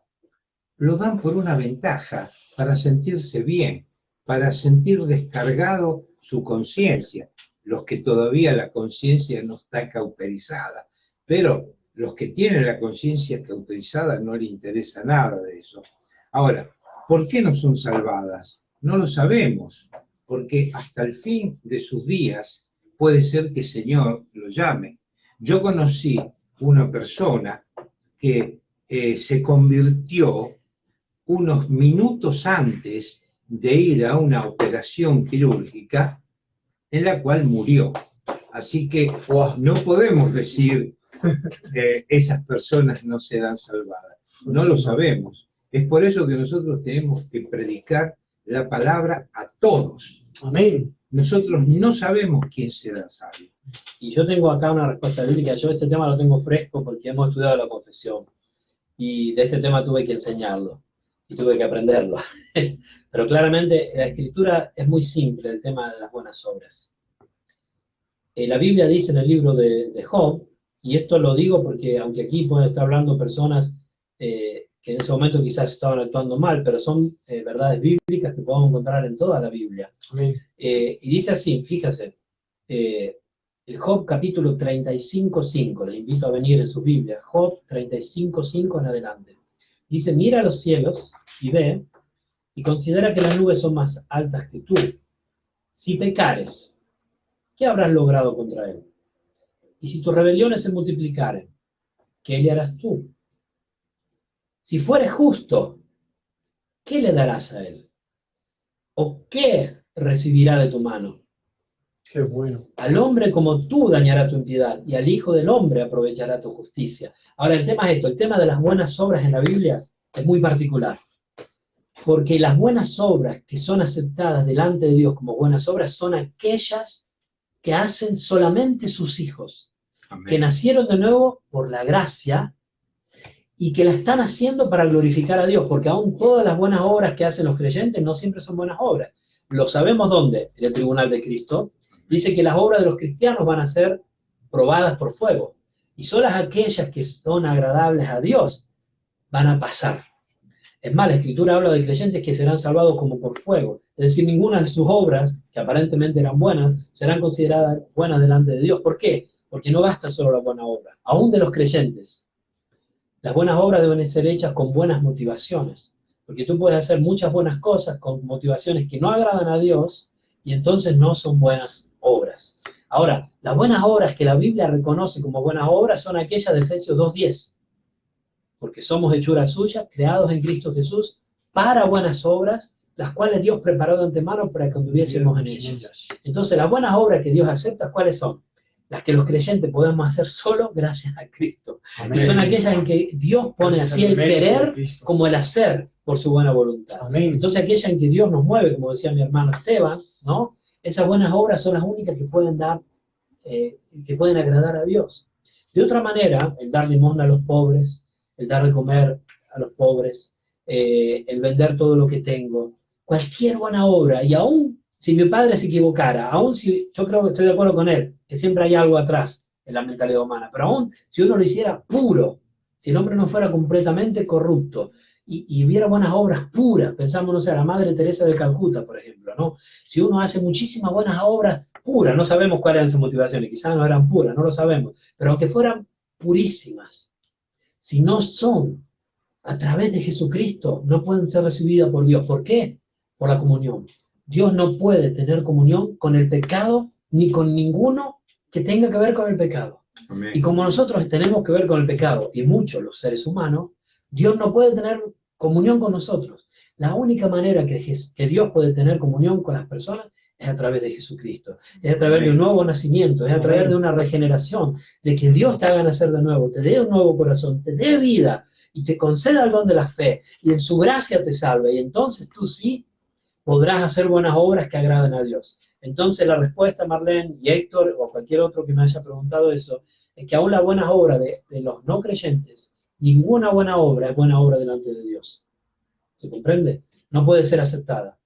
Lo dan por una ventaja, para sentirse bien, para sentir descargado su conciencia. Los que todavía la conciencia no está cauterizada, pero los que tienen la conciencia cauterizada no les interesa nada de eso. Ahora, ¿por qué no son salvadas? No lo sabemos, porque hasta el fin de sus días puede ser que el Señor lo llame. Yo conocí una persona que se convirtió unos minutos antes de ir a una operación quirúrgica en la cual murió. Así que no podemos decir esas personas no serán salvadas. No lo sabemos. Es por eso que nosotros tenemos que predicar la palabra a todos. Amén. Nosotros no sabemos quién será salvo. Y yo tengo acá una respuesta bíblica. Yo este tema lo tengo fresco porque hemos estudiado la confesión. y de este tema tuve que enseñarlo y tuve que aprenderlo. Pero claramente la escritura es muy simple, el tema de las buenas obras. La Biblia dice en el libro de Job, y esto lo digo porque aunque aquí pueden estar hablando personas que en ese momento quizás estaban actuando mal, pero son verdades bíblicas que podemos encontrar en toda la Biblia. Y dice así, fíjese, el Job capítulo 35:5, les invito a venir en su Biblia, Job 35:5 en adelante. Dice, mira los cielos y ve, y considera que las nubes son más altas que tú. Si pecares, ¿qué habrás logrado contra él? Y si tus rebeliones se multiplicaren, ¿qué le harás tú? Si fueres justo, ¿qué le darás a él? ¿O qué recibirá de tu mano? Qué bueno. Al hombre como tú dañará tu impiedad, y al Hijo del Hombre aprovechará tu justicia. Ahora, el tema es esto, el tema de las buenas obras en la Biblia es muy particular. Porque las buenas obras que son aceptadas delante de Dios como buenas obras son aquellas que hacen solamente sus hijos, Amén. que nacieron de nuevo por la gracia y que la están haciendo para glorificar a Dios, porque aún todas las buenas obras que hacen los creyentes no siempre son buenas obras. Lo sabemos dónde, en el tribunal de Cristo. Dice que las obras de los cristianos van a ser probadas por fuego, y solo aquellas que son agradables a Dios van a pasar. Es más, la Escritura habla de creyentes que serán salvados como por fuego. Es decir, ninguna de sus obras, que aparentemente eran buenas, serán consideradas buenas delante de Dios. ¿Por qué? Porque no basta solo la buena obra. Aún de los creyentes, las buenas obras deben ser hechas con buenas motivaciones. Porque tú puedes hacer muchas buenas cosas con motivaciones que no agradan a Dios y entonces no son buenas obras. Ahora, las buenas obras que la Biblia reconoce como buenas obras son aquellas de Efesios 2:10. Porque somos hechura suya, creados en Cristo Jesús, para buenas obras, las cuales Dios preparó de antemano para que anduviésemos en ellas. Entonces, las buenas obras que Dios acepta, ¿cuáles son? Las que los creyentes podemos hacer solo gracias a Cristo. Amén. Y son aquellas en que Dios pone así el querer como el hacer por su buena voluntad. Amén. Entonces, aquellas en que Dios nos mueve, como decía mi hermano Esteban, ¿no? Esas buenas obras son las únicas que pueden dar, que pueden agradar a Dios. De otra manera, el dar limosna a los pobres, el dar de comer a los pobres, el vender todo lo que tengo, cualquier buena obra, y aún si mi padre se equivocara, aún si yo creo que estoy de acuerdo con él, que siempre hay algo atrás en la mentalidad humana, pero aún si uno lo hiciera puro, si el hombre no fuera completamente corrupto, y hubiera buenas obras puras, pensamos, no sé, a la Madre Teresa de Calcuta, por ejemplo, ¿no? Si uno hace muchísimas buenas obras puras, no sabemos cuáles eran sus motivaciones, quizás no eran puras, no lo sabemos, pero aunque fueran purísimas, si no son a través de Jesucristo, no pueden ser recibidas por Dios. ¿Por qué? Por la comunión. Dios no puede tener comunión con el pecado ni con ninguno que tenga que ver con el pecado. Amén. Y como nosotros tenemos que ver con el pecado, y muchos los seres humanos, Dios no puede tener comunión con nosotros. La única manera que Dios puede tener comunión con las personas es a través de Jesucristo, es a través de un nuevo nacimiento, es a través de una regeneración, de que Dios te haga nacer de nuevo, te dé un nuevo corazón, te dé vida y te conceda el don de la fe y en su gracia te salve, y entonces tú sí podrás hacer buenas obras que agraden a Dios. Entonces la respuesta, Marlene y Héctor o cualquier otro que me haya preguntado eso, es que aún las buenas obras de los no creyentes, ninguna buena obra es buena obra delante de Dios. ¿Se comprende? No puede ser aceptada.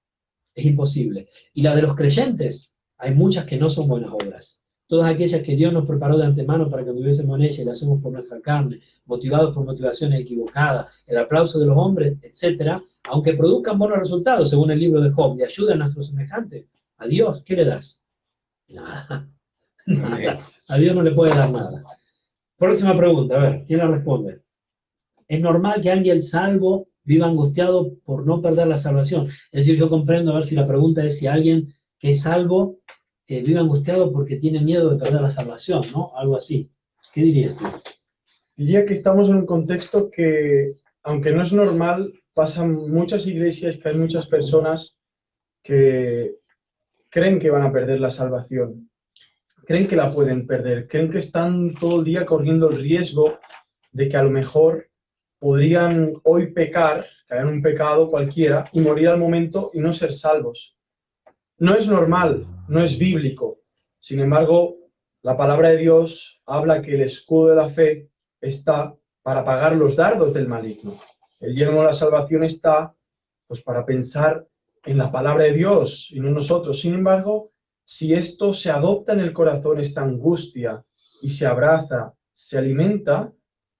Es imposible. Y la de los creyentes, hay muchas que no son buenas obras. Todas aquellas que Dios nos preparó de antemano para que viviésemos en ellas y las hacemos por nuestra carne, motivados por motivaciones equivocadas, el aplauso de los hombres, etc., aunque produzcan buenos resultados, según el libro de Job, y ayudan a nuestros semejantes, a Dios, ¿qué le das? Nada. Nada. A Dios no le puede dar nada. Próxima pregunta, a ver, ¿quién la responde? ¿Es normal que alguien salvo viva angustiado por no perder la salvación? Es decir, yo comprendo, a ver si la pregunta es si alguien que es salvo vive angustiado porque tiene miedo de perder la salvación, ¿no? Algo así. ¿Qué dirías tú? Diría que estamos en un contexto que, aunque no es normal, pasan muchas iglesias, que hay muchas personas que creen que van a perder la salvación, creen que la pueden perder, creen que están todo el día corriendo el riesgo de que a lo mejor podrían hoy pecar, caer en un pecado cualquiera y morir al momento y no ser salvos. No es normal, no es bíblico. Sin embargo, la palabra de Dios habla que el escudo de la fe está para pagar los dardos del maligno. El yelmo de la salvación está pues para pensar en la palabra de Dios y no en nosotros. Sin embargo, si esto se adopta en el corazón, esta angustia, y se abraza, se alimenta,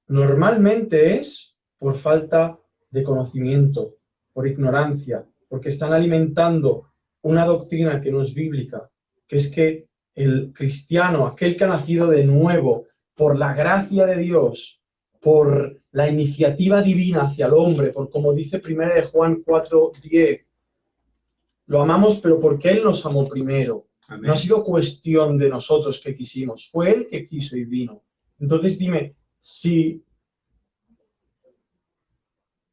normalmente es por falta de conocimiento, por ignorancia, porque están alimentando una doctrina que no es bíblica, que es que el cristiano, aquel que ha nacido de nuevo por la gracia de Dios, por la iniciativa divina hacia el hombre, por como dice 1 de Juan 4:10, lo amamos pero porque Él nos amó primero. Amén. No ha sido cuestión de nosotros que quisimos, fue Él que quiso y vino. Entonces dime, si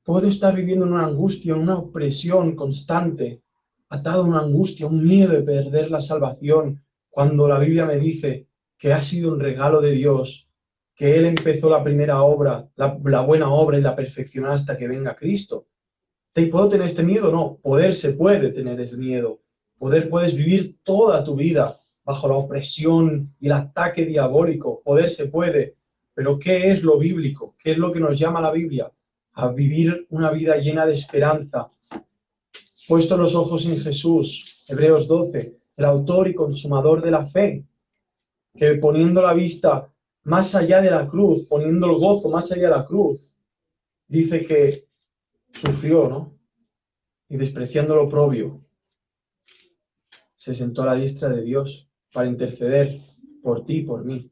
puedo estar viviendo en una angustia, en una opresión constante, atado a una angustia, un miedo de perder la salvación, cuando la Biblia me dice que ha sido un regalo de Dios, que Él empezó la primera obra, la buena obra y la perfeccionará hasta que venga Cristo. ¿Puedo tener este miedo? No, se puede tener ese miedo. Puedes vivir toda tu vida bajo la opresión y el ataque diabólico. Se puede. Pero ¿qué es lo bíblico? ¿Qué es lo que nos llama la Biblia? A vivir una vida llena de esperanza. Puesto los ojos en Jesús, Hebreos 12, el autor y consumador de la fe, que poniendo la vista más allá de la cruz, poniendo el gozo más allá de la cruz, dice que sufrió, ¿no? Y despreciando lo oprobio, se sentó a la diestra de Dios para interceder por ti y por mí.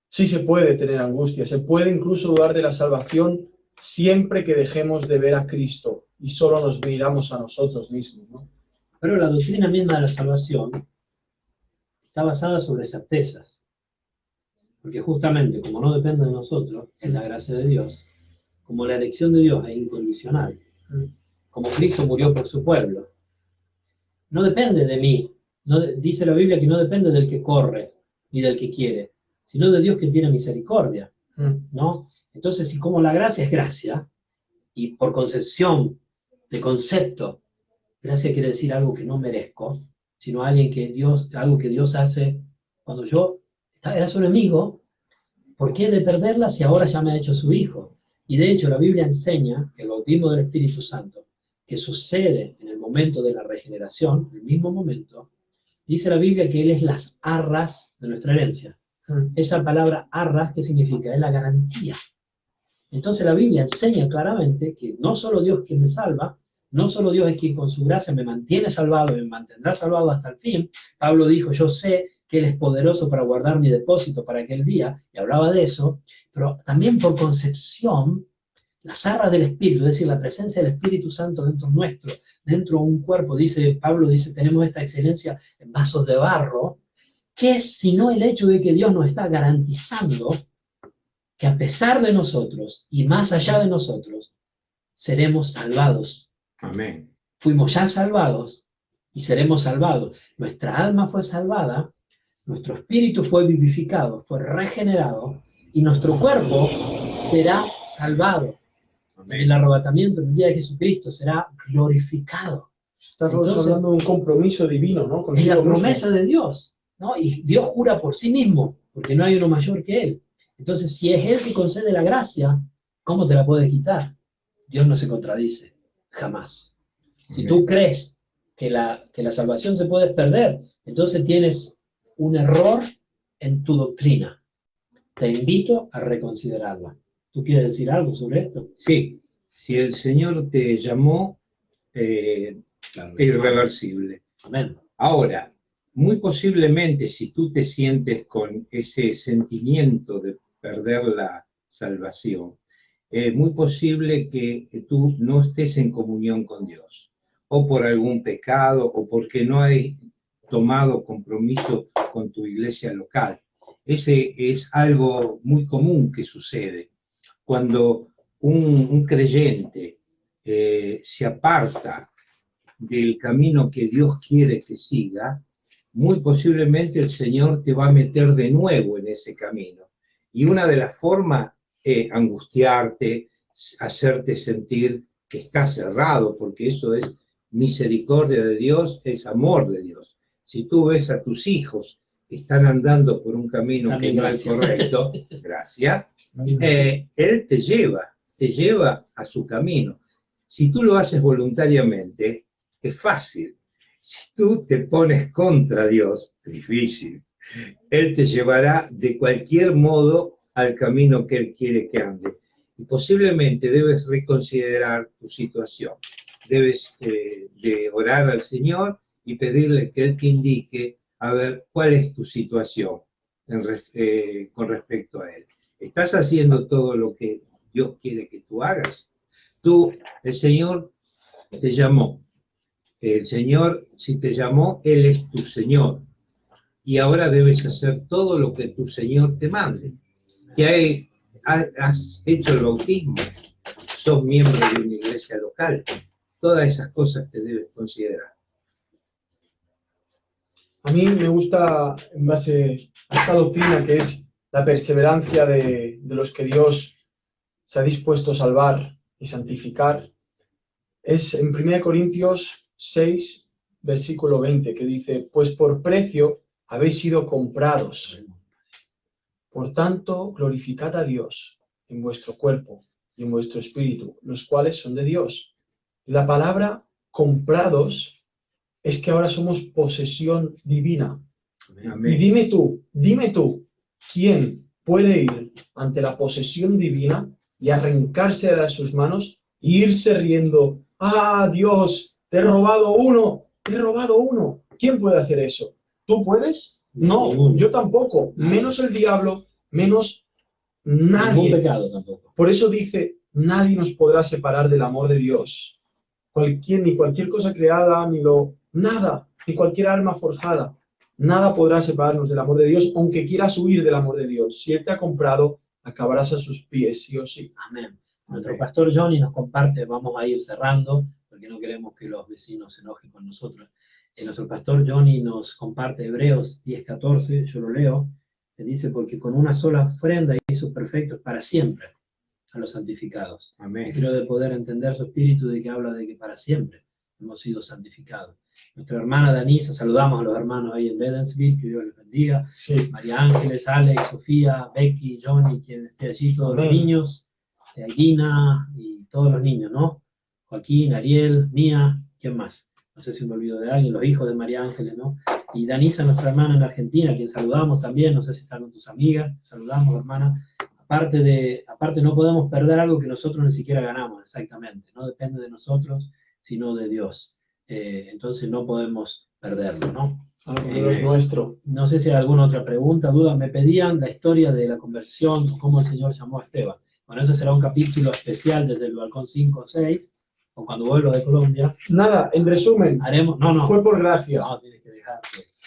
Sí se puede tener angustia, se puede incluso dudar de la salvación siempre que dejemos de ver a Cristo y solo nos miramos a nosotros mismos, ¿no? Pero la doctrina misma de la salvación está basada sobre certezas. Porque justamente, como no depende de nosotros, es la gracia de Dios, como la elección de Dios es incondicional, como Cristo murió por su pueblo, no depende de mí. Dice la Biblia que no depende del que corre ni del que quiere, sino de Dios que tiene misericordia, ¿no? Entonces, si como la gracia es gracia, y por concepción de concepto, gracia quiere decir algo que no merezco, sino algo que Dios hace cuando yo era su enemigo. ¿Por qué he de perderla si ahora ya me ha hecho su hijo? Y de hecho la Biblia enseña que el bautismo del Espíritu Santo, que sucede en el momento de la regeneración, en el mismo momento, dice la Biblia que Él es las arras de nuestra herencia. Esa palabra arras, ¿qué significa? Es la garantía. Entonces la Biblia enseña claramente que no solo Dios quien me salva, no solo Dios es quien con su gracia me mantiene salvado y me mantendrá salvado hasta el fin. Pablo dijo, yo sé que Él es poderoso para guardar mi depósito para aquel día, y hablaba de eso, pero también por concepción, las arras del Espíritu, es decir, la presencia del Espíritu Santo dentro nuestro, dentro de un cuerpo, Pablo dice, tenemos esta excelencia en vasos de barro, ¿qué es sino el hecho de que Dios nos está garantizando que a pesar de nosotros y más allá de nosotros, seremos salvados? Amén. Fuimos ya salvados y seremos salvados. Nuestra alma fue salvada, nuestro espíritu fue vivificado, fue regenerado, y nuestro cuerpo será salvado. Amén. El arrebatamiento en el día de Jesucristo será glorificado. Estamos hablando de un compromiso divino, ¿no? Es la promesa de Dios, ¿no? Y Dios jura por sí mismo, porque no hay uno mayor que Él. Entonces, si es Él que concede la gracia, ¿cómo te la puede quitar? Dios no se contradice, jamás. Si tú crees que la salvación se puede perder, entonces tienes un error en tu doctrina. Te invito a reconsiderarla. ¿Tú quieres decir algo sobre esto? Sí, si el Señor te llamó, claro, es irreversible. Amén. Ahora, muy posiblemente si tú te sientes con ese sentimiento de perder la salvación, es muy posible que tú no estés en comunión con Dios, o por algún pecado, o porque no has tomado compromiso con tu iglesia local. Ese es algo muy común que sucede. Cuando un creyente se aparta del camino que Dios quiere que siga, muy posiblemente el Señor te va a meter de nuevo en ese camino. Y una de las formas es angustiarte, hacerte sentir que estás cerrado, porque eso es misericordia de Dios, es amor de Dios. Si tú ves a tus hijos están andando por un camino También que no es gracias. correcto, gracias, Él te lleva a su camino. Si tú lo haces voluntariamente, es fácil. Si tú te pones contra Dios, es difícil. Él te llevará de cualquier modo al camino que Él quiere que ande. Y posiblemente debes reconsiderar tu situación. Debes de orar al Señor y pedirle que Él te indique a ver cuál es tu situación con respecto a Él. ¿Estás haciendo todo lo que Dios quiere que tú hagas? El Señor te llamó. El Señor, si te llamó, Él es tu Señor. Y ahora debes hacer todo lo que tu Señor te mande. Has hecho el bautismo, sos miembro de una iglesia local. Todas esas cosas te debes considerar. A mí me gusta, en base a esta doctrina, que es la perseverancia de los que Dios se ha dispuesto a salvar y santificar, es en 1 Corintios 6, versículo 20, que dice: pues por precio habéis sido comprados. Por tanto, glorificad a Dios en vuestro cuerpo y en vuestro espíritu, los cuales son de Dios. La palabra comprados es que ahora somos posesión divina. Amén. Y dime tú, ¿quién puede ir ante la posesión divina y arrancarse de sus manos e irse riendo? ¡Ah, Dios! ¡Te he robado uno! ¡Te he robado uno! ¿Quién puede hacer eso? ¿Tú puedes? No, yo tampoco. Menos el diablo, menos nadie. Ningún pecado tampoco. Por eso dice: nadie nos podrá separar del amor de Dios. Ni cualquier cosa creada, nada, ni cualquier arma forjada. Nada podrá separarnos del amor de Dios, aunque quieras huir del amor de Dios. Si Él te ha comprado, acabarás a sus pies, sí o sí. Amén. Nuestro pastor Johnny nos comparte, vamos a ir cerrando, porque no queremos que los vecinos se enojen con nosotros. Nuestro pastor Johnny nos comparte Hebreos 10:14, yo lo leo, que dice: porque con una sola ofrenda hizo perfectos para siempre a los santificados. Amén. Y creo de poder entender su espíritu de que habla de que para siempre hemos sido santificados. Nuestra hermana Danisa, saludamos a los hermanos ahí en Bedensville, que Dios les bendiga. Sí. María Ángeles, Alex, Sofía, Becky, Johnny, quien esté allí, todos los niños, Gina y todos los niños, ¿no? Joaquín, Ariel, Mía, ¿quién más? No sé si me olvido de alguien, los hijos de María Ángeles, ¿no? Y Danisa, nuestra hermana en Argentina, quien saludamos también, no sé si están con tus amigas, saludamos, hermana. Aparte no podemos perder algo que nosotros ni siquiera ganamos, exactamente, no depende de nosotros, sino de Dios. Entonces no podemos perderlo, ¿no? Es nuestro. No sé si hay alguna otra pregunta, duda. Me pedían la historia de la conversión, cómo el Señor llamó a Esteban. Bueno, eso será un capítulo especial desde el balcón 5 o 6, o cuando vuelva de Colombia. Nada, en resumen, Haremos, no. fue por gracia. No, tienes que dejar.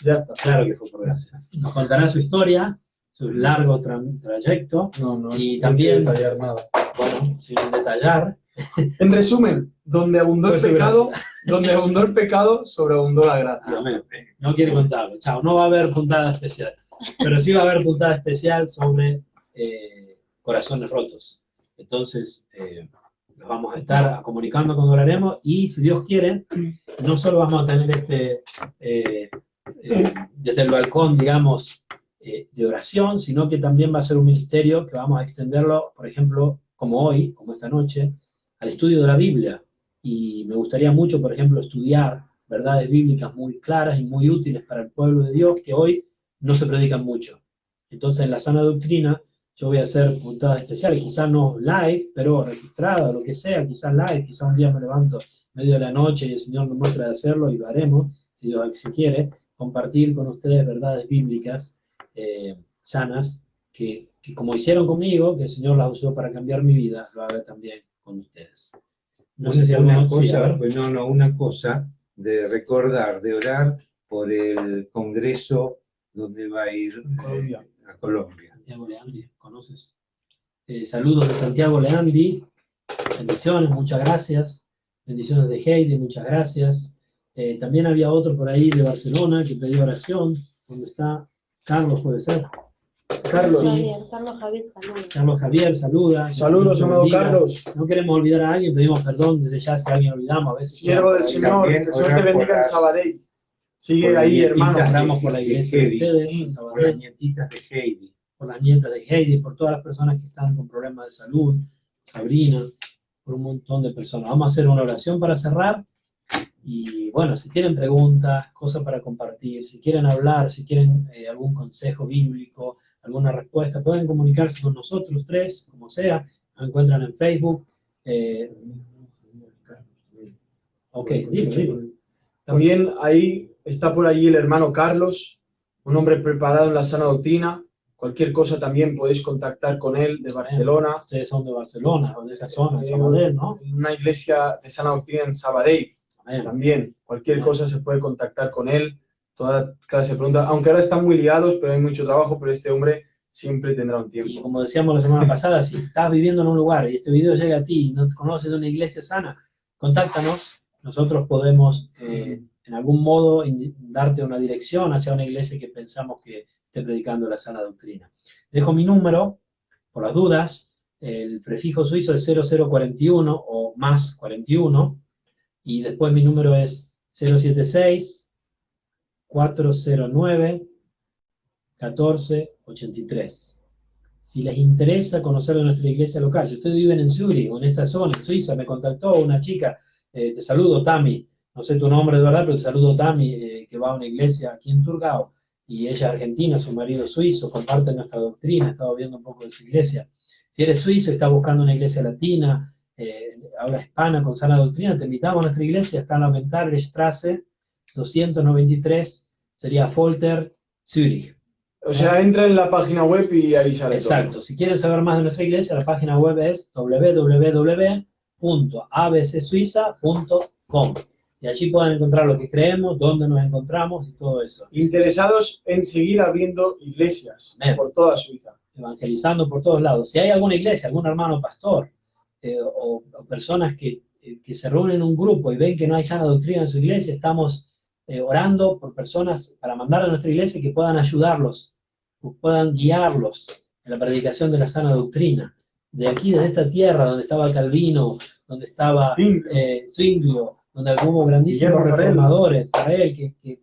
Ya está. Claro que fue por gracia. Nos contará su historia, su largo trayecto, No, y no también, hay que detallar nada. bueno, sin detallar. En resumen, donde abundó el pecado, sobreabundó la gracia. Amén. No quiere contarlo, chao. No va a haber puntada especial, pero sí va a haber puntada especial sobre corazones rotos. Entonces, los vamos a estar comunicando cuando lo haremos, y si Dios quiere, no solo vamos a tener desde el balcón, digamos, de oración, sino que también va a ser un ministerio que vamos a extenderlo, por ejemplo, como hoy, como esta noche, al estudio de la Biblia. Y me gustaría mucho, por ejemplo, estudiar verdades bíblicas muy claras y muy útiles para el pueblo de Dios, que hoy no se predican mucho. Entonces, en la sana doctrina, yo voy a hacer puntadas especiales, quizás no live, pero registrada, lo que sea, quizás live, quizás un día me levanto en medio de la noche y el Señor me muestra de hacerlo, y lo haremos, si Dios quiere, compartir con ustedes verdades bíblicas sanas, que como hicieron conmigo, que el Señor las usó para cambiar mi vida, lo haga también con ustedes. No sé si una alguna cosa de recordar, de orar por el congreso donde va a ir a Colombia. Santiago Leandi, ¿conoces? Saludos de Santiago Leandi, bendiciones, muchas gracias. Bendiciones de Heidi, muchas gracias. También había otro por ahí de Barcelona que pidió oración. ¿Dónde está? Carlos, puede ser. Carlos. Sí. Carlos Javier, saluda. Carlos Javier, saluda. Saludos, amado Carlos. No queremos olvidar a alguien, pedimos perdón desde ya si a alguien olvidamos. A veces Siervo del Señor, que el Señor te bendiga en Sabadell. Sigue Por las ahí, nietitas hermano. Oramos por la iglesia de ustedes, en por las Sabadell, nietitas de Heidi. por las nietas de Heidi, por todas las personas que están con problemas de salud, Sabrina, por un montón de personas. Vamos a hacer una oración para cerrar. Y bueno, si tienen preguntas, cosas para compartir, si quieren hablar, si quieren algún consejo bíblico, alguna respuesta, pueden comunicarse con nosotros tres, como sea. Nos encuentran en Facebook. Ok, dilo. También ahí está por allí el hermano Carlos, un hombre preparado en la sana doctrina. Cualquier cosa también podéis contactar con él de Barcelona. Ustedes son de Barcelona, o de esa zona, de Sabadell, ¿no? Una iglesia de sana doctrina en Sabadell. Amén. También, cualquier Amén. cosa se puede contactar con él, toda clase de preguntas, aunque ahora están muy liados, pero hay mucho trabajo, pero este hombre siempre tendrá un Y tiempo. como decíamos la semana pasada, si estás viviendo en un lugar y este video llega a ti y no conoces una iglesia sana, contáctanos. Nosotros podemos, en algún modo, darte una dirección hacia una iglesia que pensamos que esté predicando la sana doctrina. Dejo mi número, por las dudas. El prefijo suizo es 0041 o más 41. Y después mi número es 076-409-1483. Si les interesa conocer de nuestra iglesia local, si ustedes viven en Zurich o en esta zona, en Suiza, me contactó una chica, te saludo Tami, no sé tu nombre de verdad, pero te saludo Tami, que va a una iglesia aquí en Turgau, y ella es argentina, su marido es suizo, comparte nuestra doctrina, he estado viendo un poco de su iglesia. Si eres suizo y estás buscando una iglesia latina, habla hispana con sana doctrina, te invitamos a nuestra iglesia, está en la Mentalstraße 293, sería Folter, Zurich. O sea, entra en la página web y ahí sale Exacto. todo. Si quieren saber más de nuestra iglesia, la página web es www.abcsuiza.com. Y allí pueden encontrar lo que creemos, dónde nos encontramos y todo eso. Interesados en seguir abriendo iglesias Amén. por toda Suiza. Evangelizando por todos lados. Si hay alguna iglesia, algún hermano pastor, o personas que se reúnen en un grupo y ven que no hay sana doctrina en su iglesia, estamos orando por personas para mandar a nuestra iglesia que puedan ayudarlos, que puedan guiarlos en la predicación de la sana doctrina. De aquí, desde esta tierra donde estaba Calvino, donde estaba Zwinglio, donde hubo grandísimos reformadores, Farel, de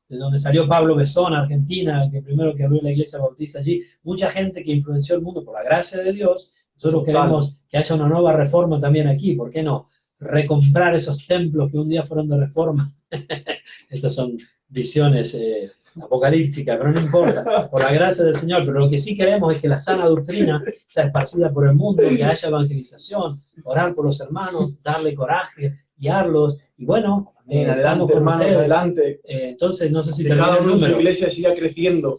donde salió Pablo Besón, Argentina, que primero que abrió la iglesia bautista allí, mucha gente que influenció el mundo por la gracia de Dios. Nosotros queremos que haya una nueva reforma también aquí, ¿por qué no? Recomprar esos templos que un día fueron de reforma. Estas son visiones apocalípticas, pero no importa, por la gracia del Señor. Pero lo que sí queremos es que la sana doctrina sea esparcida por el mundo, que haya evangelización, orar por los hermanos, darle coraje, guiarlos, y bueno, adelante, hermanos, adelante. Entonces, no sé si que cada uno el en su iglesia siga creciendo.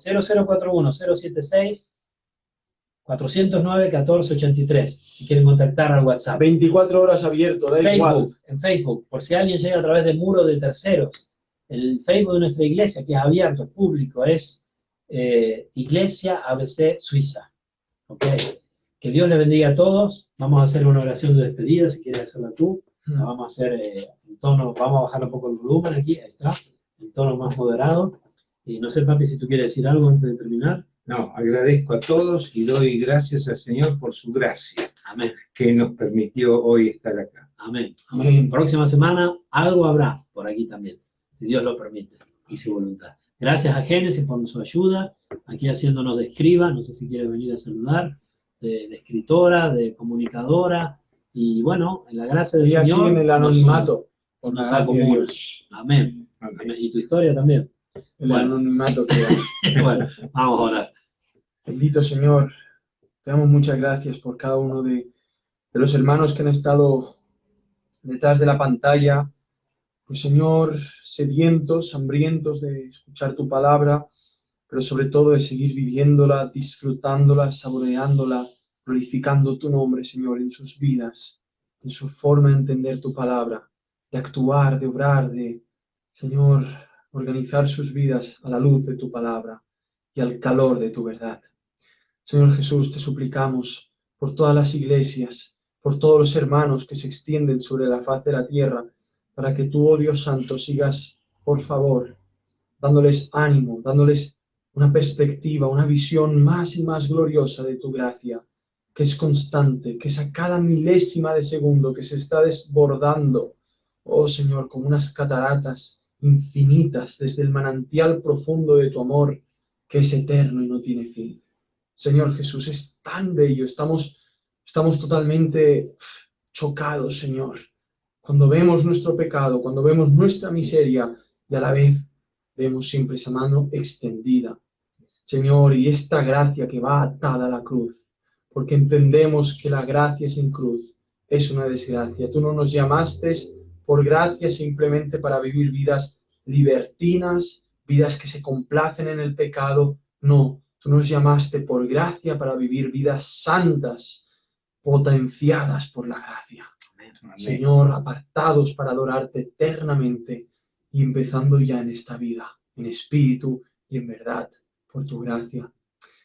0041-076-409-1483, si quieren contactar al WhatsApp. 24 horas abierto, da igual. En Facebook, por si alguien llega a través del muro de terceros. El Facebook de nuestra iglesia, que es abierto, público, es Iglesia ABC Suiza. ¿Okay? Que Dios les bendiga a todos. Vamos a hacer una oración de despedida, si quieres hacerla tú. La vamos a hacer en tono, vamos a bajar un poco el volumen aquí, ahí está, en tono más moderado. Y no sé, papi, si tú quieres decir algo antes de terminar. No, agradezco a todos y doy gracias al Señor por su gracia. Amén. Que nos permitió hoy estar acá. Amén. Amén. Próxima semana algo habrá por aquí también, si Dios lo permite y su voluntad. Gracias a Génesis por su ayuda, aquí haciéndonos de escriba, no sé si quiere venir a saludar, de escritora, de comunicadora, y bueno, en la gracia del Señor. Sigue en el anonimato. Nos acomuna. Amén. Amén. Y tu historia también. El anonimato que hay. Bueno, vamos a orar. Bendito Señor, te damos muchas gracias por cada uno de los hermanos que han estado detrás de la pantalla. Pues Señor, sedientos, hambrientos de escuchar tu palabra, pero sobre todo de seguir viviéndola, disfrutándola, saboreándola, glorificando tu nombre, Señor, en sus vidas, en su forma de entender tu palabra, de actuar, de obrar, de, Señor, organizar sus vidas a la luz de tu palabra y al calor de tu verdad. Señor Jesús, te suplicamos por todas las iglesias, por todos los hermanos que se extienden sobre la faz de la tierra, para que tú, oh Dios Santo, sigas, por favor, dándoles ánimo, dándoles una perspectiva, una visión más y más gloriosa de tu gracia, que es constante, que es a cada milésima de segundo, que se está desbordando, oh Señor, como unas cataratas infinitas desde el manantial profundo de tu amor, que es eterno y no tiene fin. Señor Jesús, es tan bello, estamos totalmente chocados, Señor, cuando vemos nuestro pecado, cuando vemos nuestra miseria y a la vez vemos siempre esa mano extendida, Señor, y esta gracia que va atada a la cruz, porque entendemos que la gracia sin cruz es una desgracia. Tú no nos llamaste por gracia simplemente para vivir vidas libertinas, vidas que se complacen en el pecado. No, tú nos llamaste por gracia para vivir vidas santas, potenciadas por la gracia. Amén. Señor, apartados para adorarte eternamente y empezando ya en esta vida, en espíritu y en verdad, por tu gracia.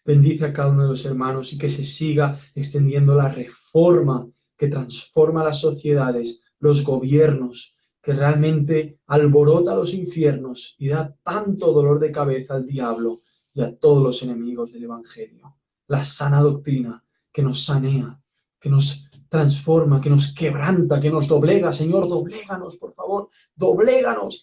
Bendice a cada uno de los hermanos y que se siga extendiendo la reforma que transforma las sociedades, los gobiernos, que realmente alborota los infiernos y da tanto dolor de cabeza al diablo y a todos los enemigos del Evangelio. La sana doctrina que nos sanea, que nos transforma, que nos quebranta, que nos doblega. Señor, dobléganos, por favor. Dobléganos,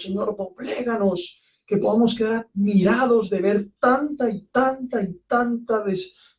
Señor, dobléganos. Que podamos quedar admirados de ver tanta y tanta y tanta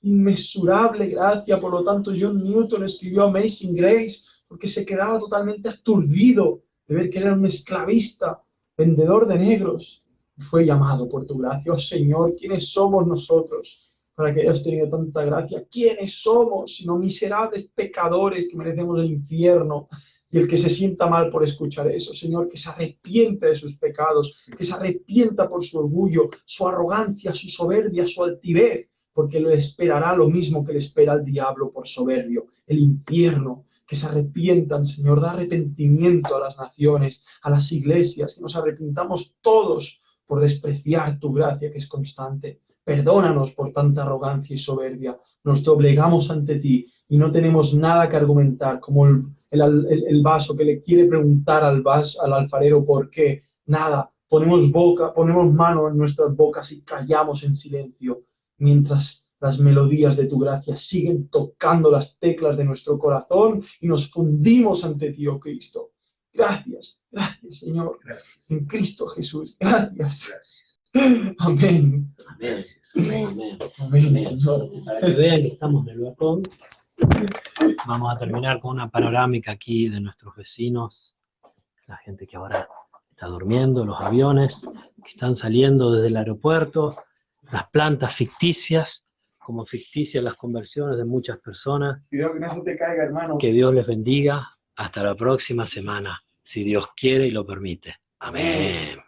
inmesurable gracia. Por lo tanto, John Newton escribió Amazing Grace porque se quedaba totalmente aturdido de ver que era un esclavista, vendedor de negros, y fue llamado por tu gracia. Oh Señor, ¿quiénes somos nosotros para que hayas tenido tanta gracia? ¿Quiénes somos sino miserables pecadores que merecemos el infierno? Y el que se sienta mal por escuchar eso, Señor, que se arrepiente de sus pecados, que se arrepienta por su orgullo, su arrogancia, su soberbia, su altivez, porque le esperará lo mismo que le espera al diablo por soberbio, el infierno. Que se arrepientan, Señor, da arrepentimiento a las naciones, a las iglesias, que nos arrepintamos todos por despreciar tu gracia que es constante. Perdónanos por tanta arrogancia y soberbia. Nos doblegamos ante ti y no tenemos nada que argumentar, como el vaso que le quiere preguntar al alfarero por qué. Nada. Ponemos mano en nuestras bocas y callamos en silencio, mientras las melodías de tu gracia siguen tocando las teclas de nuestro corazón y nos fundimos ante ti, oh Cristo. Gracias, Señor. Gracias. En Cristo Jesús. Gracias. Amén. Amén, Señor. Para que vean que estamos en el balcón, vamos a terminar con una panorámica aquí de nuestros vecinos, la gente que ahora está durmiendo, los aviones que están saliendo desde el aeropuerto, las plantas ficticias, como ficticias las conversiones de muchas personas. Cuidado que no se te caiga, hermano. Que Dios les bendiga. Hasta la próxima semana, si Dios quiere y lo permite. Amén.